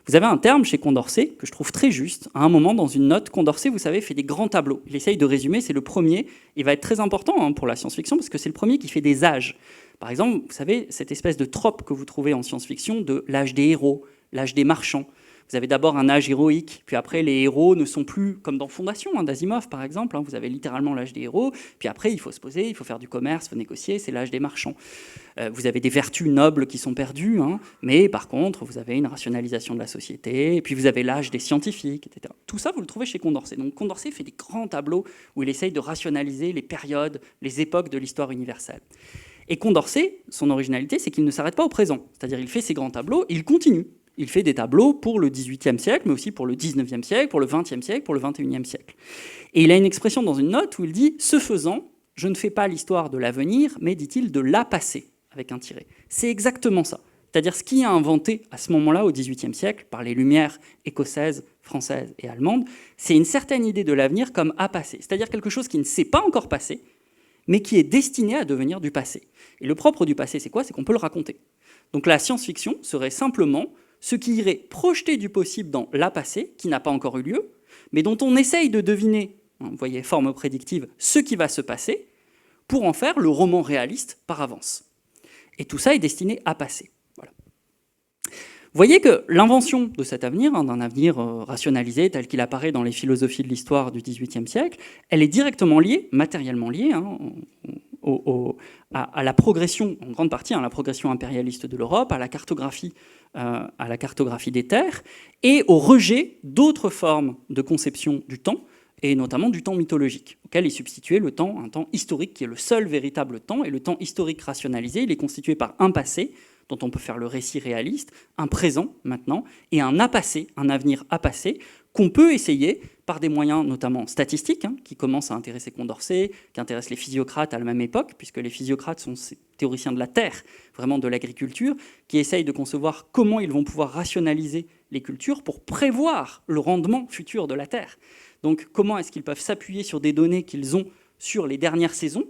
Vous avez un terme chez Condorcet que je trouve très juste. À un moment, dans une note, Condorcet, vous savez, fait des grands tableaux. Il essaye de résumer, c'est le premier. Il va être très important pour la science-fiction parce que c'est le premier qui fait des âges. Par exemple, vous savez, cette espèce de trope que vous trouvez en science-fiction de l'âge des héros, l'âge des marchands. Vous avez d'abord un âge héroïque, puis après les héros ne sont plus comme dans Fondation, d'Asimov par exemple, vous avez littéralement l'âge des héros, puis après il faut se poser, il faut faire du commerce, il faut négocier, c'est l'âge des marchands. Vous avez des vertus nobles qui sont perdues, mais par contre vous avez une rationalisation de la société, et puis vous avez l'âge des scientifiques, etc. Tout ça vous le trouvez chez Condorcet. Donc Condorcet fait des grands tableaux où il essaye de rationaliser les périodes, les époques de l'histoire universelle. Et Condorcet, son originalité, c'est qu'il ne s'arrête pas au présent, c'est-à-dire il fait ses grands tableaux et il continue. Il fait des tableaux pour le XVIIIe siècle, mais aussi pour le XIXe siècle, pour le XXe siècle, pour le XXIe siècle. Et il a une expression dans une note où il dit « Ce faisant, je ne fais pas l'histoire de l'avenir, mais, dit-il, de la passé », avec un tiret. C'est exactement ça. C'est-à-dire ce qui a inventé à ce moment-là, au XVIIIe siècle, par les Lumières écossaises, françaises et allemandes, c'est une certaine idée de l'avenir comme à passer. C'est-à-dire quelque chose qui ne s'est pas encore passé, mais qui est destiné à devenir du passé. Et le propre du passé, c'est quoi ? C'est qu'on peut le raconter. Donc la science-fiction serait simplement ce qui irait projeter du possible dans la passé, qui n'a pas encore eu lieu, mais dont on essaye de deviner, vous voyez, forme prédictive, ce qui va se passer, pour en faire le roman réaliste par avance. Et tout ça est destiné à passer. Voilà. Vous voyez que l'invention de cet avenir, d'un avenir rationalisé tel qu'il apparaît dans les philosophies de l'histoire du XVIIIe siècle, elle est directement liée, matériellement liée, à la progression, en grande partie, à la progression impérialiste de l'Europe, à la cartographie des terres, et au rejet d'autres formes de conception du temps, et notamment du temps mythologique, auquel est substitué le temps, un temps historique qui est le seul véritable temps, et le temps historique rationalisé, il est constitué par un passé, dont on peut faire le récit réaliste, un présent maintenant, et un à-passé, un avenir à-passé, qu'on peut essayer par des moyens notamment statistiques, qui commencent à intéresser Condorcet, qui intéressent les physiocrates à la même époque, puisque les physiocrates sont ces théoriciens de la terre, vraiment de l'agriculture, qui essayent de concevoir comment ils vont pouvoir rationaliser les cultures pour prévoir le rendement futur de la terre. Donc comment est-ce qu'ils peuvent s'appuyer sur des données qu'ils ont sur les dernières saisons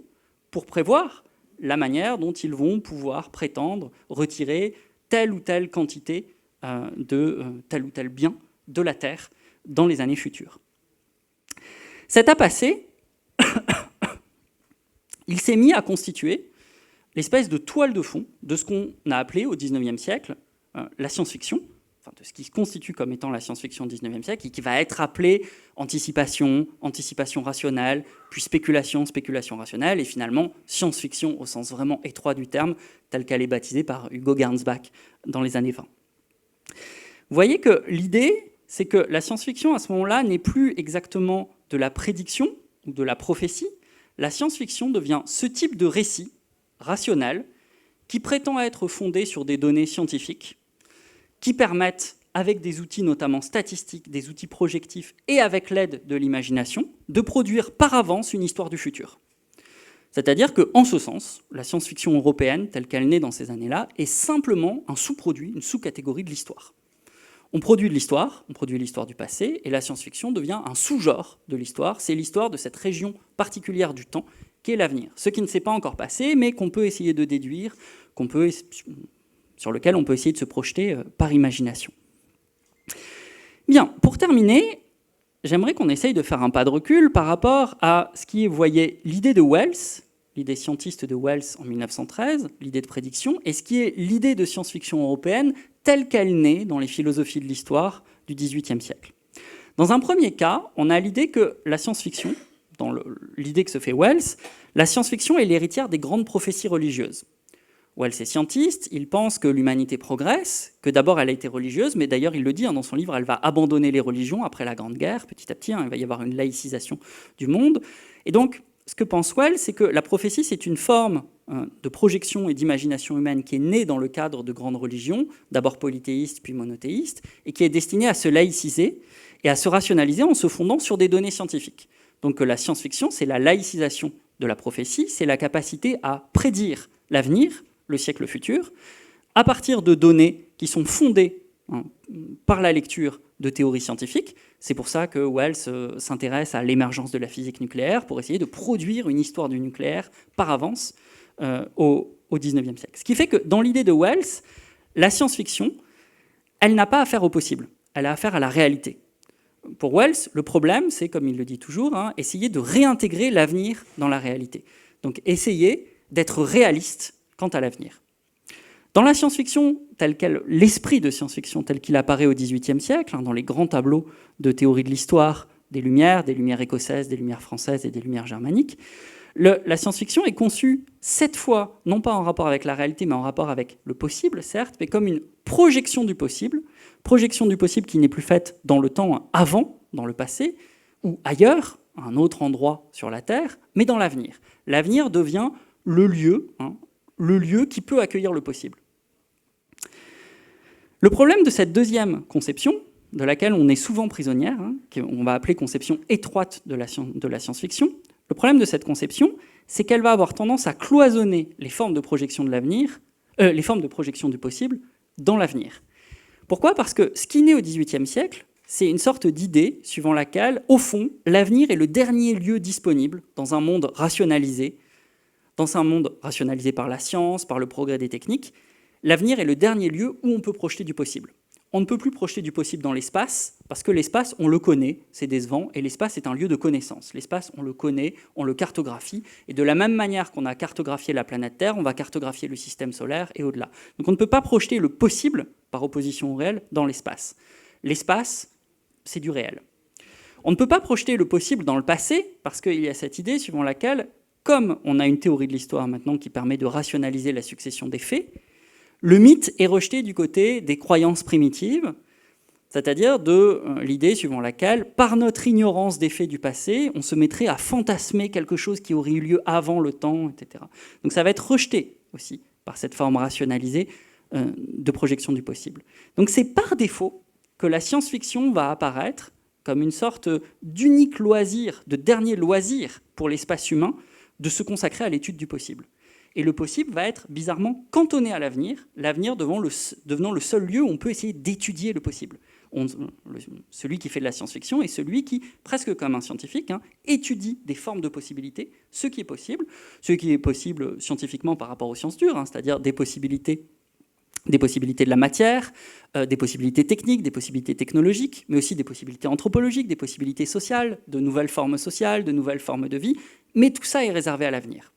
pour prévoir la manière dont ils vont pouvoir prétendre retirer telle ou telle quantité de tel ou tel bien de la terre dans les années futures. Cet à-passé, il s'est mis à constituer l'espèce de toile de fond de ce qu'on a appelé au XIXe siècle la science-fiction, enfin de ce qui se constitue comme étant la science-fiction au XIXe siècle, et qui va être appelée anticipation, anticipation rationnelle, puis spéculation, spéculation rationnelle, et finalement science-fiction au sens vraiment étroit du terme, telle qu'elle est baptisée par Hugo Gernsback dans les années 20. Vous voyez que l'idée, c'est que la science-fiction, à ce moment-là, n'est plus exactement de la prédiction ou de la prophétie. La science-fiction devient ce type de récit rationnel qui prétend être fondé sur des données scientifiques, qui permettent, avec des outils notamment statistiques, des outils projectifs et avec l'aide de l'imagination, de produire par avance une histoire du futur. C'est-à-dire qu'en ce sens, la science-fiction européenne, telle qu'elle naît dans ces années-là, est simplement un sous-produit, une sous-catégorie de l'histoire. On produit de l'histoire, on produit l'histoire du passé, et la science-fiction devient un sous-genre de l'histoire. C'est l'histoire de cette région particulière du temps qui est l'avenir. Ce qui ne s'est pas encore passé, mais qu'on peut essayer de déduire, sur lequel on peut essayer de se projeter par imagination. Bien, pour terminer, j'aimerais qu'on essaye de faire un pas de recul par rapport à ce qui est, vous voyez, l'idée de Wells, l'idée scientiste de Wells en 1913, l'idée de prédiction, et ce qui est l'idée de science-fiction européenne telle qu'elle naît dans les philosophies de l'histoire du XVIIIe siècle. Dans un premier cas, on a l'idée que la science-fiction, dans l'idée que se fait Wells, la science-fiction est l'héritière des grandes prophéties religieuses. Wells est scientiste, il pense que l'humanité progresse, que d'abord elle a été religieuse, mais d'ailleurs il le dit dans son livre, elle va abandonner les religions après la Grande Guerre, petit à petit, il va y avoir une laïcisation du monde. Et donc, ce que pense Wells, c'est que la prophétie, c'est une forme de projection et d'imagination humaine qui est née dans le cadre de grandes religions, d'abord polythéistes puis monothéistes, et qui est destinée à se laïciser et à se rationaliser en se fondant sur des données scientifiques. Donc la science-fiction, c'est la laïcisation de la prophétie, c'est la capacité à prédire l'avenir, le siècle futur, à partir de données qui sont fondées par la lecture de théories scientifiques. C'est pour ça que Wells s'intéresse à l'émergence de la physique nucléaire, pour essayer de produire une histoire du nucléaire par avance au XIXe siècle. Ce qui fait que dans l'idée de Wells, la science-fiction, elle n'a pas affaire au possible, elle a affaire à la réalité. Pour Wells, le problème, c'est, comme il le dit toujours, essayer de réintégrer l'avenir dans la réalité. Donc essayer d'être réaliste quant à l'avenir. Dans la science-fiction, l'esprit de science-fiction tel qu'il apparaît au XVIIIe siècle, dans les grands tableaux de théorie de l'histoire, des Lumières écossaises, des Lumières françaises et des Lumières germaniques, la science-fiction est conçue cette fois, non pas en rapport avec la réalité, mais en rapport avec le possible, certes, mais comme une projection du possible qui n'est plus faite dans le temps avant, dans le passé, ou ailleurs, à un autre endroit sur la Terre, mais dans l'avenir. L'avenir devient le lieu qui peut accueillir le possible. Le problème de cette deuxième conception, de laquelle on est souvent prisonnière, qu'on va appeler conception étroite de la science-fiction, le problème de cette conception, c'est qu'elle va avoir tendance à cloisonner les formes de projection de l'avenir, les formes de projection du possible dans l'avenir. Pourquoi ? Parce que ce qui naît au XVIIIe siècle, c'est une sorte d'idée suivant laquelle, au fond, l'avenir est le dernier lieu disponible dans un monde rationalisé par la science, par le progrès des techniques. L'avenir est le dernier lieu où on peut projeter du possible. On ne peut plus projeter du possible dans l'espace, parce que l'espace, on le connaît, c'est décevant, et l'espace est un lieu de connaissance. L'espace, on le connaît, on le cartographie, et de la même manière qu'on a cartographié la planète Terre, on va cartographier le système solaire et au-delà. Donc on ne peut pas projeter le possible, par opposition au réel, dans l'espace. L'espace, c'est du réel. On ne peut pas projeter le possible dans le passé, parce qu'il y a cette idée suivant laquelle, comme on a une théorie de l'histoire maintenant qui permet de rationaliser la succession des faits, le mythe est rejeté du côté des croyances primitives, c'est-à-dire de l'idée suivant laquelle, par notre ignorance des faits du passé, on se mettrait à fantasmer quelque chose qui aurait eu lieu avant le temps, etc. Donc ça va être rejeté aussi par cette forme rationalisée de projection du possible. Donc c'est par défaut que la science-fiction va apparaître comme une sorte d'unique loisir, de dernier loisir pour l'espace humain, de se consacrer à l'étude du possible. Et le possible va être bizarrement cantonné à l'avenir, l'avenir devenant le seul lieu où on peut essayer d'étudier le possible. Celui qui fait de la science-fiction est celui qui, presque comme un scientifique, étudie des formes de possibilités, ce qui est possible scientifiquement par rapport aux sciences dures, c'est-à-dire des possibilités de la matière, des possibilités techniques, des possibilités technologiques, mais aussi des possibilités anthropologiques, des possibilités sociales, de nouvelles formes sociales, de nouvelles formes de vie, mais tout ça est réservé à l'avenir.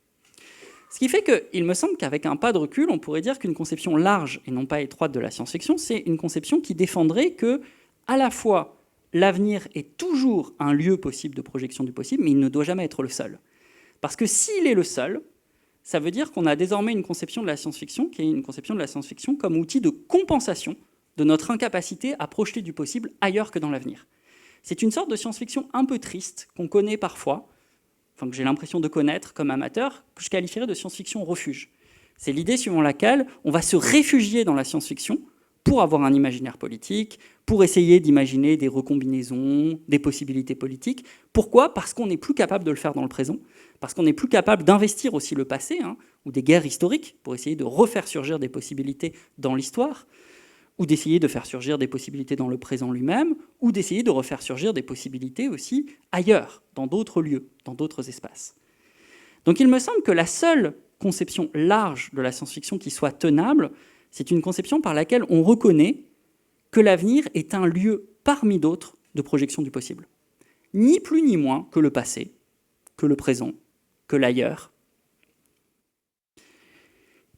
Ce qui fait qu'il me semble qu'avec un pas de recul, on pourrait dire qu'une conception large et non pas étroite de la science-fiction, c'est une conception qui défendrait que, à la fois, l'avenir est toujours un lieu possible de projection du possible, mais il ne doit jamais être le seul. Parce que s'il est le seul, ça veut dire qu'on a désormais une conception de la science-fiction qui est une conception de la science-fiction comme outil de compensation de notre incapacité à projeter du possible ailleurs que dans l'avenir. C'est une sorte de science-fiction un peu triste qu'on connaît parfois, que j'ai l'impression de connaître comme amateur, que je qualifierais de science-fiction refuge. C'est l'idée suivant laquelle on va se réfugier dans la science-fiction pour avoir un imaginaire politique, pour essayer d'imaginer des recombinaisons, des possibilités politiques. Pourquoi ? Parce qu'on n'est plus capable de le faire dans le présent, parce qu'on n'est plus capable d'investir aussi le passé, ou des guerres historiques, pour essayer de refaire surgir des possibilités dans l'histoire, ou d'essayer de faire surgir des possibilités dans le présent lui-même, ou d'essayer de refaire surgir des possibilités aussi ailleurs, dans d'autres lieux, dans d'autres espaces. Donc il me semble que la seule conception large de la science-fiction qui soit tenable, c'est une conception par laquelle on reconnaît que l'avenir est un lieu parmi d'autres de projection du possible. Ni plus ni moins que le passé, que le présent, que l'ailleurs.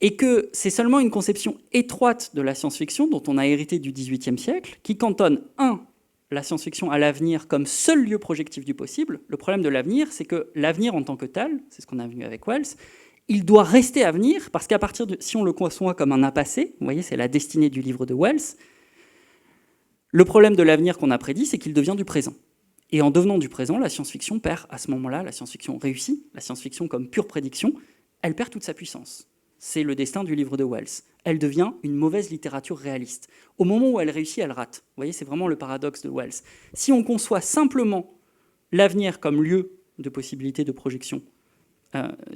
Et que c'est seulement une conception étroite de la science-fiction dont on a hérité du XVIIIe siècle, qui cantonne, la science-fiction à l'avenir comme seul lieu projectif du possible. Le problème de l'avenir, c'est que l'avenir en tant que tel, c'est ce qu'on a vu avec Wells, il doit rester à venir, parce qu'à partir de, si on le conçoit comme un à-passé, vous voyez, c'est la destinée du livre de Wells, le problème de l'avenir qu'on a prédit, c'est qu'il devient du présent. Et en devenant du présent, la science-fiction perd à ce moment-là, la science-fiction réussit, la science-fiction comme pure prédiction, elle perd toute sa puissance. C'est le destin du livre de Wells. Elle devient une mauvaise littérature réaliste. Au moment où elle réussit, elle rate. Vous voyez, c'est vraiment le paradoxe de Wells. Si on conçoit simplement l'avenir comme lieu de possibilité de projection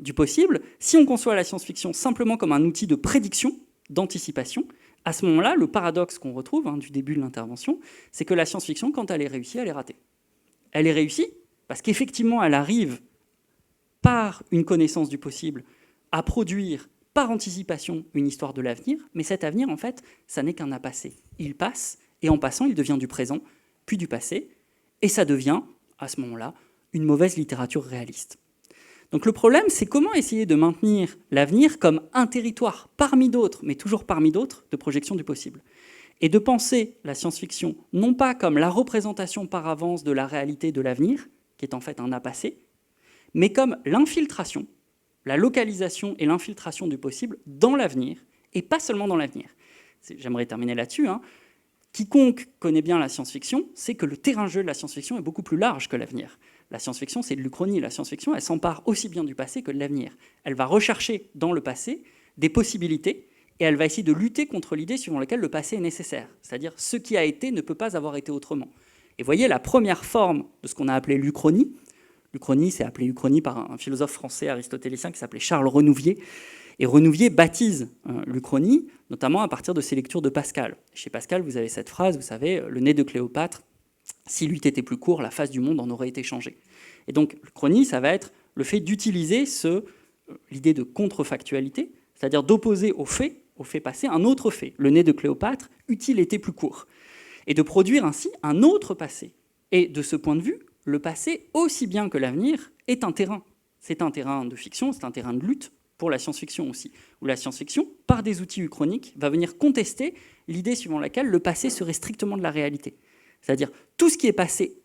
du possible, si on conçoit la science-fiction simplement comme un outil de prédiction, d'anticipation, à ce moment-là, le paradoxe qu'on retrouve du début de l'intervention, c'est que la science-fiction, quand elle est réussie, elle est ratée. Elle est réussie parce qu'effectivement, elle arrive par une connaissance du possible à produire par anticipation une histoire de l'avenir, mais cet avenir, en fait, ça n'est qu'un à-passé. Il passe, et en passant, il devient du présent, puis du passé, et ça devient, à ce moment-là, une mauvaise littérature réaliste. Donc le problème, c'est comment essayer de maintenir l'avenir comme un territoire parmi d'autres, mais toujours parmi d'autres, de projection du possible. Et de penser la science-fiction non pas comme la représentation par avance de la réalité de l'avenir, qui est en fait un à-passé, mais comme l'infiltration, la localisation et l'infiltration du possible dans l'avenir, et pas seulement dans l'avenir. J'aimerais terminer là-dessus. Quiconque connaît bien la science-fiction sait que le terrain de jeu de la science-fiction est beaucoup plus large que l'avenir. La science-fiction, c'est de l'Uchronie. La science-fiction, elle s'empare aussi bien du passé que de l'avenir. Elle va rechercher dans le passé des possibilités, et elle va essayer de lutter contre l'idée suivant laquelle le passé est nécessaire. C'est-à-dire, ce qui a été ne peut pas avoir été autrement. Et voyez, la première forme de ce qu'on a appelé l'Uchronie, l'Uchronie, c'est appelé Uchronie par un philosophe français aristotélicien qui s'appelait Charles Renouvier. Et Renouvier baptise l'Uchronie, notamment à partir de ses lectures de Pascal. Chez Pascal, vous avez cette phrase, vous savez, le nez de Cléopâtre, s'il eût été plus court, la face du monde en aurait été changée. Et donc, l'Uchronie, ça va être le fait d'utiliser l'idée de contrefactualité, c'est-à-dire d'opposer au fait passé, un autre fait. Le nez de Cléopâtre eût-il été plus court? Et de produire ainsi un autre passé. Et de ce point de vue, le passé, aussi bien que l'avenir, est un terrain. C'est un terrain de fiction, c'est un terrain de lutte pour la science-fiction aussi, où la science-fiction, par des outils uchroniques, va venir contester l'idée suivant laquelle le passé serait strictement de la réalité. C'est-à-dire, tout ce qui est passé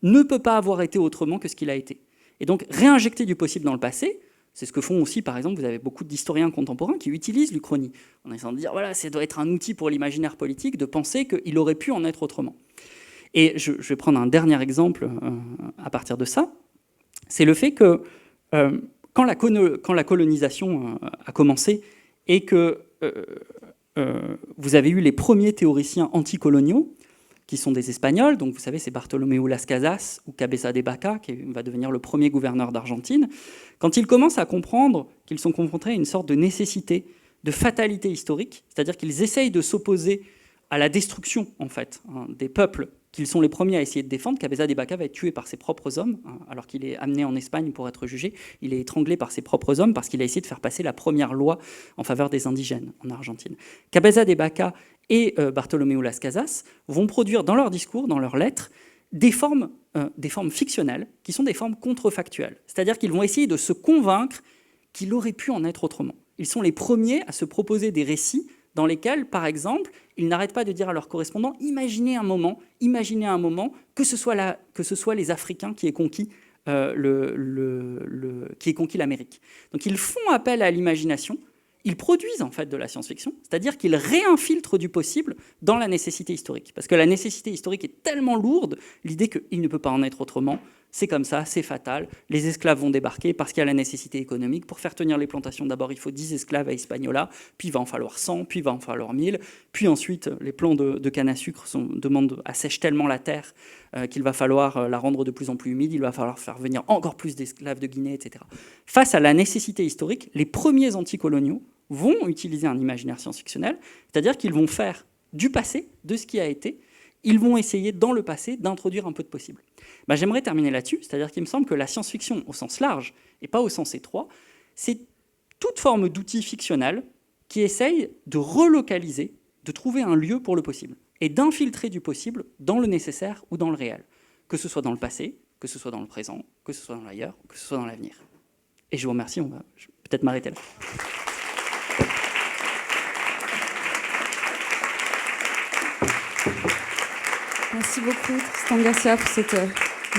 ne peut pas avoir été autrement que ce qu'il a été. Et donc, réinjecter du possible dans le passé, c'est ce que font aussi, par exemple, vous avez beaucoup d'historiens contemporains qui utilisent l'Uchronie, en essayant de dire, voilà, ça doit être un outil pour l'imaginaire politique de penser qu'il aurait pu en être autrement. Et je vais prendre un dernier exemple à partir de ça. C'est le fait que quand la colonisation a commencé et que vous avez eu les premiers théoriciens anticoloniaux, qui sont des Espagnols, donc vous savez, c'est Bartolomé Las Casas ou Cabeza de Vaca, qui va devenir le premier gouverneur d'Argentine, quand ils commencent à comprendre qu'ils sont confrontés à une sorte de nécessité, de fatalité historique, c'est-à-dire qu'ils essayent de s'opposer à la destruction, en fait, des peuples qu'ils sont les premiers à essayer de défendre. Cabeza de Vaca va être tué par ses propres hommes, alors qu'il est amené en Espagne pour être jugé. Il est étranglé par ses propres hommes parce qu'il a essayé de faire passer la première loi en faveur des indigènes en Argentine. Cabeza de Vaca et Bartolomé Las Casas vont produire dans leurs discours, dans leurs lettres, des formes fictionnelles qui sont des formes contrefactuelles. C'est-à-dire qu'ils vont essayer de se convaincre qu'il aurait pu en être autrement. Ils sont les premiers à se proposer des récits dans lesquels, par exemple, ils n'arrêtent pas de dire à leurs correspondants « imaginez un moment que ce soit les Africains qui aient conquis l'Amérique ». Donc ils font appel à l'imagination, ils produisent en fait de la science-fiction, c'est-à-dire qu'ils réinfiltrent du possible dans la nécessité historique. Parce que la nécessité historique est tellement lourde, l'idée qu'il ne peut pas en être autrement, c'est comme ça, c'est fatal, les esclaves vont débarquer parce qu'il y a la nécessité économique. Pour faire tenir les plantations, d'abord il faut 10 esclaves à Hispaniola, puis il va en falloir 100, puis il va en falloir 1000, puis ensuite les plants de canne à sucre assèchent tellement la terre qu'il va falloir la rendre de plus en plus humide, il va falloir faire venir encore plus d'esclaves de Guinée, etc. Face à la nécessité historique, les premiers anticoloniaux vont utiliser un imaginaire science-fictionnel, c'est-à-dire qu'ils vont faire du passé, de ce qui a été, ils vont essayer dans le passé d'introduire un peu de possible. J'aimerais terminer là-dessus, c'est-à-dire qu'il me semble que la science-fiction au sens large, et pas au sens étroit, c'est toute forme d'outil fictionnel qui essaye de relocaliser, de trouver un lieu pour le possible, et d'infiltrer du possible dans le nécessaire ou dans le réel, que ce soit dans le passé, que ce soit dans le présent, que ce soit dans l'ailleurs, que ce soit dans l'avenir. Et je vous remercie, je vais peut-être m'arrêter là. Merci beaucoup, Tristan Garcia, pour cette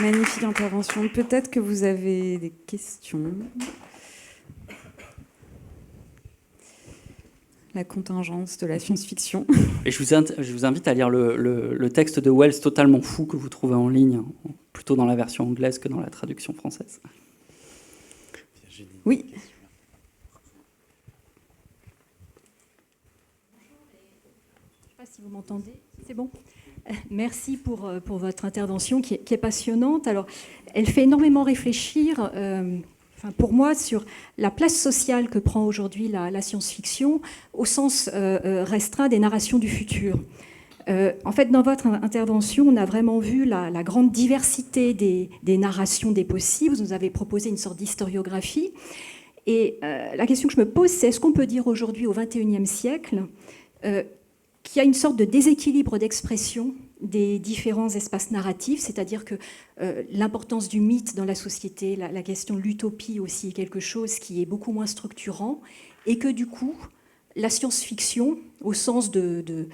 magnifique intervention. Peut-être que vous avez des questions. la contingence de la science-fiction. Et je vous invite à lire le texte de Wells totalement fou que vous trouvez en ligne, plutôt dans la version anglaise que dans la traduction française. Oui. Je ne sais pas si vous m'entendez. C'est bon. Merci pour votre intervention qui est passionnante. Alors, elle fait énormément réfléchir, pour moi, sur la place sociale que prend aujourd'hui la science-fiction au sens restreint des narrations du futur. En fait, dans votre intervention, on a vraiment vu la grande diversité des narrations des possibles. Vous nous avez proposé une sorte d'historiographie. Et la question que je me pose, c'est est-ce qu'on peut dire aujourd'hui, au XXIe siècle, qu'il y a une sorte de déséquilibre d'expression des différents espaces narratifs, c'est-à-dire que l'importance du mythe dans la société, la question de l'utopie aussi est quelque chose qui est beaucoup moins structurant, et que du coup, la science-fiction, au sens de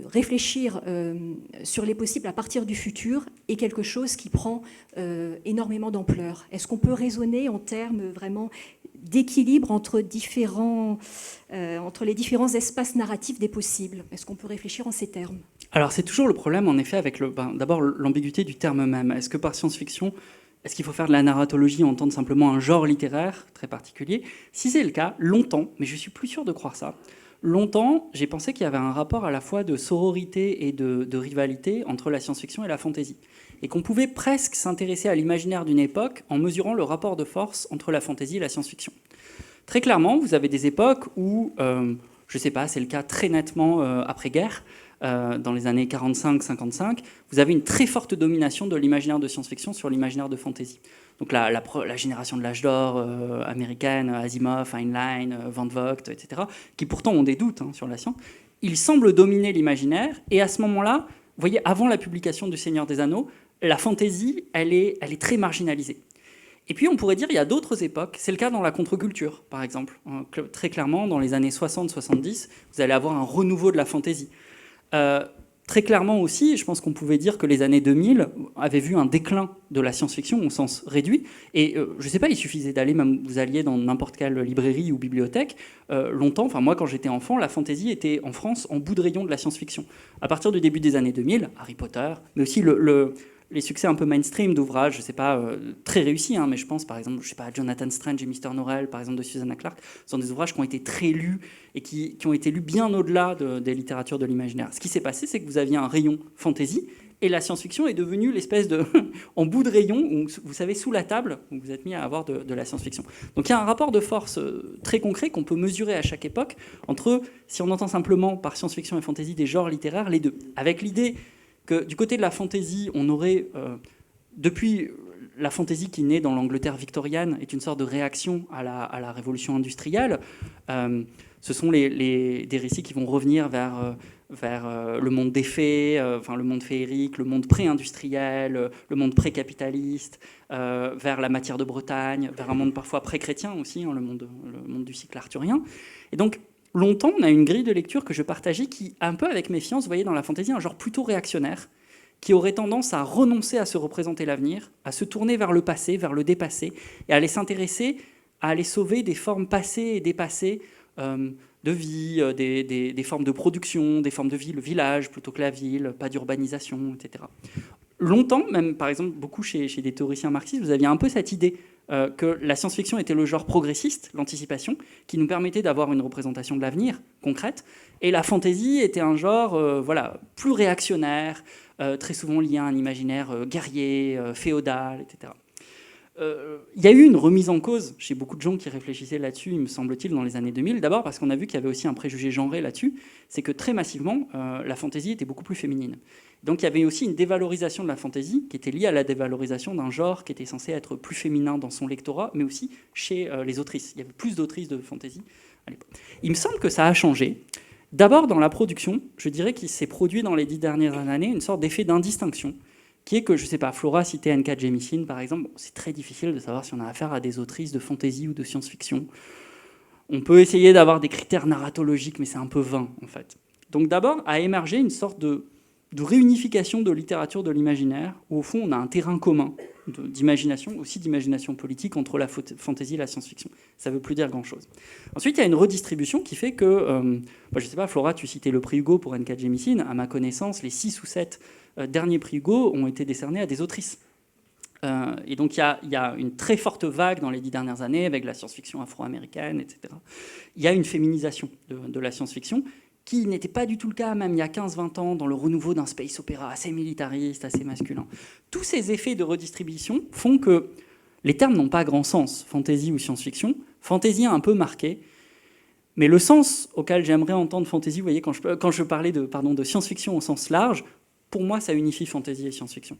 réfléchir sur les possibles à partir du futur, est quelque chose qui prend énormément d'ampleur. Est-ce qu'on peut raisonner en termes vraiment d'équilibre entre les différents espaces narratifs des possibles? Est-ce qu'on peut réfléchir en ces termes? Alors c'est toujours le problème, en effet, avec d'abord l'ambiguïté du terme même. Est-ce que par science-fiction, est-ce qu'il faut faire de la narratologie en entendre simplement un genre littéraire très particulier? Si c'est le cas, longtemps, mais je suis plus sûr de croire ça, longtemps, j'ai pensé qu'il y avait un rapport à la fois de sororité et de rivalité entre la science-fiction et la fantasy. Et qu'on pouvait presque s'intéresser à l'imaginaire d'une époque en mesurant le rapport de force entre la fantasy et la science-fiction. Très clairement, vous avez des époques où, je ne sais pas, c'est le cas très nettement après-guerre, dans les années 45-55, vous avez une très forte domination de l'imaginaire de science-fiction sur l'imaginaire de fantasy. Donc la génération de l'âge d'or américaine, Asimov, Heinlein, Van Vogt, etc., qui pourtant ont des doutes sur la science, ils semblent dominer l'imaginaire, et à ce moment-là, vous voyez, avant la publication du Seigneur des Anneaux, la fantasy, elle est très marginalisée. Et puis on pourrait dire qu'il y a d'autres époques, c'est le cas dans la contre-culture, par exemple. Très clairement, dans les années 60-70, vous allez avoir un renouveau de la fantasy. Très clairement aussi, je pense qu'on pouvait dire que les années 2000 avaient vu un déclin de la science-fiction au sens réduit. Et je ne sais pas, il suffisait d'aller, même vous alliez dans n'importe quelle librairie ou bibliothèque, longtemps, moi quand j'étais enfant, la fantasy était en France en bout de rayon de la science-fiction. À partir du début des années 2000, Harry Potter, mais aussi les succès un peu mainstream d'ouvrages, je ne sais pas, très réussis, mais je pense par exemple, je sais pas, Jonathan Strange et Mr. Norrell, par exemple de Susanna Clarke, sont des ouvrages qui ont été très lus et qui ont été lus bien au-delà des littératures de l'imaginaire. Ce qui s'est passé, c'est que vous aviez un rayon fantasy et la science-fiction est devenue l'espèce de en bout de rayon, où, vous savez, sous la table, où vous êtes mis à avoir de la science-fiction. Donc il y a un rapport de force très concret qu'on peut mesurer à chaque époque entre, si on entend simplement par science-fiction et fantasy des genres littéraires, les deux. Avec l'idée que du côté de la fantasy, on aurait, depuis la fantasy qui naît dans l'Angleterre victorienne, est une sorte de réaction à la révolution industrielle. Ce sont des récits qui vont revenir vers le monde des fées, le monde féerique, le monde pré-industriel, le monde pré-capitaliste, vers la matière de Bretagne, vers un monde parfois pré-chrétien aussi, le monde du cycle arthurien. Et donc, longtemps, on a une grille de lecture que je partageais qui, un peu avec méfiance, vous voyez dans la fantasy, un genre plutôt réactionnaire, qui aurait tendance à renoncer à se représenter l'avenir, à se tourner vers le passé, vers le dépassé, et à aller s'intéresser, à aller sauver des formes passées et dépassées de vie, des formes de production, des formes de vie, le village plutôt que la ville, pas d'urbanisation, etc. Longtemps, même par exemple, beaucoup chez des théoriciens marxistes, vous aviez un peu cette idée que la science-fiction était le genre progressiste, l'anticipation, qui nous permettait d'avoir une représentation de l'avenir concrète, et la fantasy était un genre plus réactionnaire, très souvent lié à un imaginaire guerrier, féodal, etc. Il y a eu une remise en cause chez beaucoup de gens qui réfléchissaient là-dessus, il me semble-t-il, dans les années 2000. D'abord parce qu'on a vu qu'il y avait aussi un préjugé genré là-dessus, c'est que très massivement, la fantasy était beaucoup plus féminine. Donc il y avait aussi une dévalorisation de la fantasy qui était liée à la dévalorisation d'un genre qui était censé être plus féminin dans son lectorat, mais aussi chez les autrices. Il y avait plus d'autrices de fantasy à l'époque. Il me semble que ça a changé. D'abord, dans la production, je dirais qu'il s'est produit dans les 10 dernières années une sorte d'effet d'indistinction, qui est que, je ne sais pas, Flora citait N.K. Jemisin, par exemple. C'est très difficile de savoir si on a affaire à des autrices de fantasy ou de science-fiction. On peut essayer d'avoir des critères narratologiques, mais c'est un peu vain, en fait. Donc d'abord, a émergé une sorte de réunification de littérature de l'imaginaire, où au fond, on a un terrain commun d'imagination, aussi d'imagination politique entre la fantasy et la science-fiction. Ça ne veut plus dire grand-chose. Ensuite, il y a une redistribution qui fait que, je ne sais pas, Flora, tu citais le prix Hugo pour N.K. Jemisin. À ma connaissance, les 6 ou 7 derniers prix Hugo ont été décernés à des autrices. Et donc, il y a une très forte vague dans les 10 dernières années avec la science-fiction afro-américaine, etc. Il y a une féminisation de la science-fiction qui n'était pas du tout le cas, même il y a 15-20 ans, dans le renouveau d'un space opéra assez militariste, assez masculin. Tous ces effets de redistribution font que les termes n'ont pas grand sens, fantasy ou science-fiction. Fantasy a un peu marqué, mais le sens auquel j'aimerais entendre fantasy, vous voyez, quand je parlais de science-fiction au sens large, pour moi, ça unifie fantasy et science-fiction.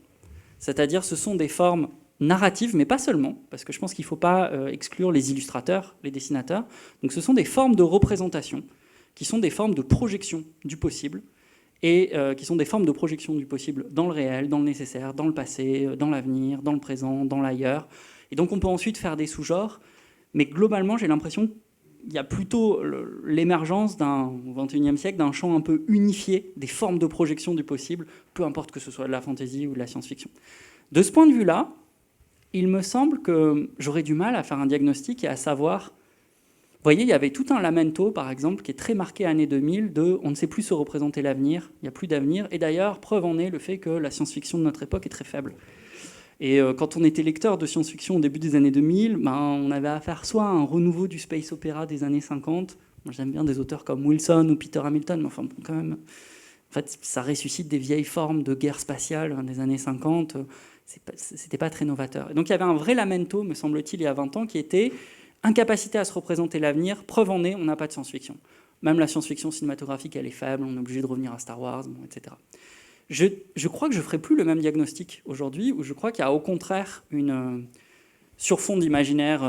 C'est-à-dire, ce sont des formes narratives, mais pas seulement, parce que je pense qu'il ne faut pas exclure les illustrateurs, les dessinateurs. Donc ce sont des formes de représentation, qui sont des formes de projection du possible, et qui sont des formes de projection du possible dans le réel, dans le nécessaire, dans le passé, dans l'avenir, dans le présent, dans l'ailleurs. Et donc on peut ensuite faire des sous-genres, mais globalement j'ai l'impression qu'il y a plutôt l'émergence au XXIe siècle d'un champ un peu unifié des formes de projection du possible, peu importe que ce soit de la fantasy ou de la science-fiction. De ce point de vue-là, il me semble que j'aurais du mal à faire un diagnostic et à savoir... Vous voyez, il y avait tout un lamento, par exemple, qui est très marqué année 2000, de « on ne sait plus se représenter l'avenir, il n'y a plus d'avenir ». Et d'ailleurs, preuve en est le fait que la science-fiction de notre époque est très faible. Et quand on était lecteur de science-fiction au début des années 2000, on avait affaire soit à un renouveau du space opéra des années 50. Moi, j'aime bien des auteurs comme Wilson ou Peter Hamilton, mais enfin, quand même, en fait, ça ressuscite des vieilles formes de guerre spatiale des années 50. C'était pas très novateur. Et donc, il y avait un vrai lamento, me semble-t-il, il y a 20 ans, qui était... incapacité à se représenter l'avenir, preuve en est, on n'a pas de science-fiction. Même la science-fiction cinématographique, elle est faible, on est obligé de revenir à Star Wars, etc. Je crois que je ne ferai plus le même diagnostic aujourd'hui, où je crois qu'il y a au contraire une surfond d'imaginaire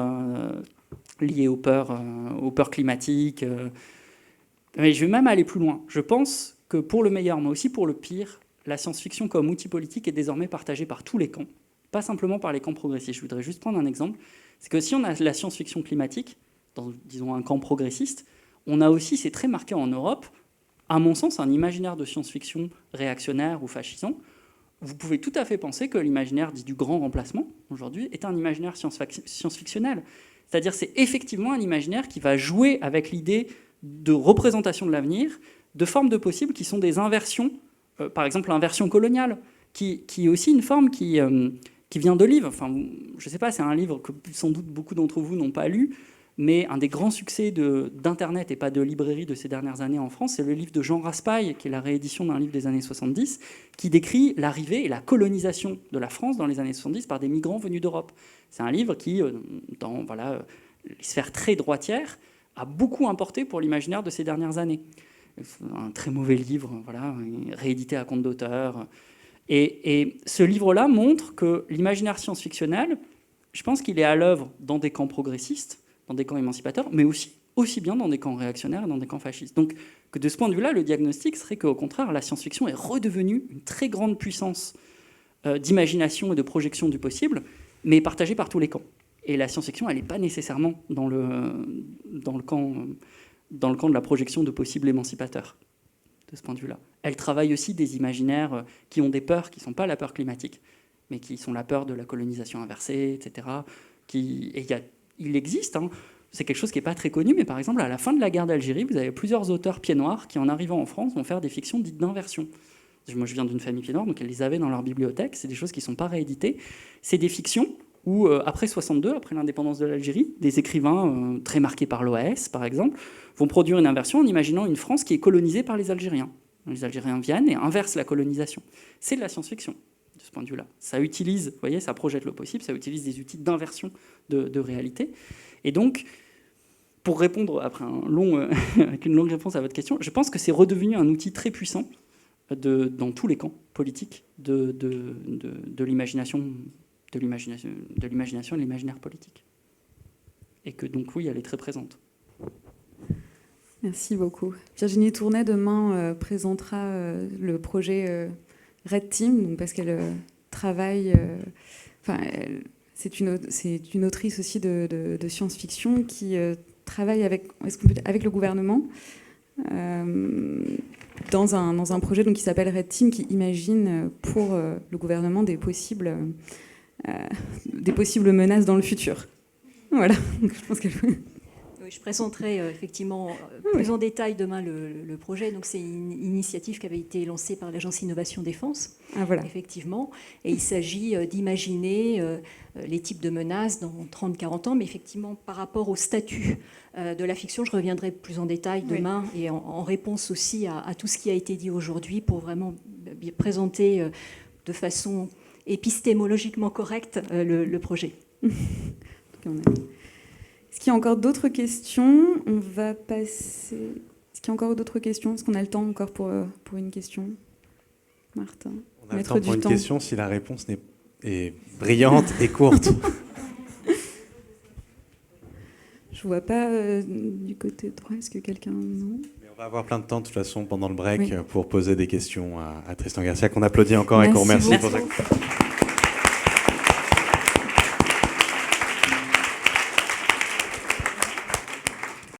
lié aux peurs climatiques. Mais je vais même aller plus loin. Je pense que pour le meilleur, mais aussi pour le pire, la science-fiction comme outil politique est désormais partagée par tous les camps, pas simplement par les camps progressistes. Je voudrais juste prendre un exemple. C'est que si on a la science-fiction climatique, dans, disons, un camp progressiste, on a aussi, c'est très marqué en Europe, à mon sens, un imaginaire de science-fiction réactionnaire ou fascisant. Vous pouvez tout à fait penser que l'imaginaire dit du grand remplacement, aujourd'hui, est un imaginaire science-fictionnel. C'est-à-dire c'est effectivement un imaginaire qui va jouer avec l'idée de représentation de l'avenir, de formes de possibles qui sont des inversions, par exemple l'inversion coloniale, qui est aussi une forme qui vient de livres. Enfin, je ne sais pas, c'est un livre que sans doute beaucoup d'entre vous n'ont pas lu, mais un des grands succès d'Internet et pas de librairie de ces dernières années en France, c'est le livre de Jean Raspail, qui est la réédition d'un livre des années 70, qui décrit l'arrivée et la colonisation de la France dans les années 70 par des migrants venus d'Europe. C'est un livre qui, dans les sphères très droitières, a beaucoup importé pour l'imaginaire de ces dernières années. Un très mauvais livre, réédité à compte d'auteur. Et ce livre-là montre que l'imaginaire science-fictionnel, je pense qu'il est à l'œuvre dans des camps progressistes, dans des camps émancipateurs, mais aussi bien dans des camps réactionnaires et dans des camps fascistes. Donc, que de ce point de vue-là, le diagnostic serait qu'au contraire, la science-fiction est redevenue une très grande puissance d'imagination et de projection du possible, mais partagée par tous les camps. Et la science-fiction, elle n'est pas nécessairement dans le camp de la projection de possibles émancipateurs, de ce point de vue-là. Elle travaille aussi des imaginaires qui ont des peurs, qui ne sont pas la peur climatique, mais qui sont la peur de la colonisation inversée, etc. Il existe, c'est quelque chose qui n'est pas très connu, mais par exemple, à la fin de la guerre d'Algérie, vous avez plusieurs auteurs pieds noirs qui, en arrivant en France, vont faire des fictions dites d'inversion. Moi, je viens d'une famille pieds noirs, donc elles les avaient dans leur bibliothèque. C'est des choses qui ne sont pas rééditées. C'est des fictions où, après 62, après l'indépendance de l'Algérie, des écrivains très marqués par l'OAS, par exemple, vont produire une inversion en imaginant une France qui est colonisée par les Algériens. Les Algériens viennent et inversent la colonisation. C'est de la science-fiction, de ce point de vue-là. Ça utilise, vous voyez, ça projette le possible, ça utilise des outils d'inversion de réalité. Et donc, pour répondre, après avec une longue réponse à votre question, je pense que c'est redevenu un outil très puissant dans tous les camps politiques de l'imagination, de l'imaginaire politique. Et que donc, oui, elle est très présente. Merci beaucoup. Virginie Tournet, demain, présentera le projet Red Team, donc parce qu'elle travaille... c'est une autrice aussi de science-fiction qui travaille avec le gouvernement dans un projet donc, qui s'appelle Red Team, qui imagine pour le gouvernement des possibles des possibles menaces dans le futur. Voilà, donc je pense qu'elle... Oui, je présenterai effectivement plus en détail demain le projet. Donc, c'est une initiative qui avait été lancée par l'Agence Innovation Défense, voilà. Effectivement. Et il s'agit d'imaginer les types de menaces dans 30-40 ans, mais effectivement, par rapport au statut de la fiction, je reviendrai plus en détail demain, et en réponse aussi à tout ce qui a été dit aujourd'hui, pour vraiment présenter de façon épistémologiquement correcte le projet. Est-ce qu'il y a encore d'autres questions? On va passer... Est-ce qu'il y a encore d'autres questions? Est-ce qu'on a le temps encore pour une question? Martin? On a le temps pour une question si la réponse est brillante et courte. Je ne vois pas du côté droit. Est-ce que quelqu'un... Non. Mais on va avoir plein de temps de toute façon pendant le break pour poser des questions à Tristan Garcia, qu'on applaudit encore et qu'on remercie pour ça.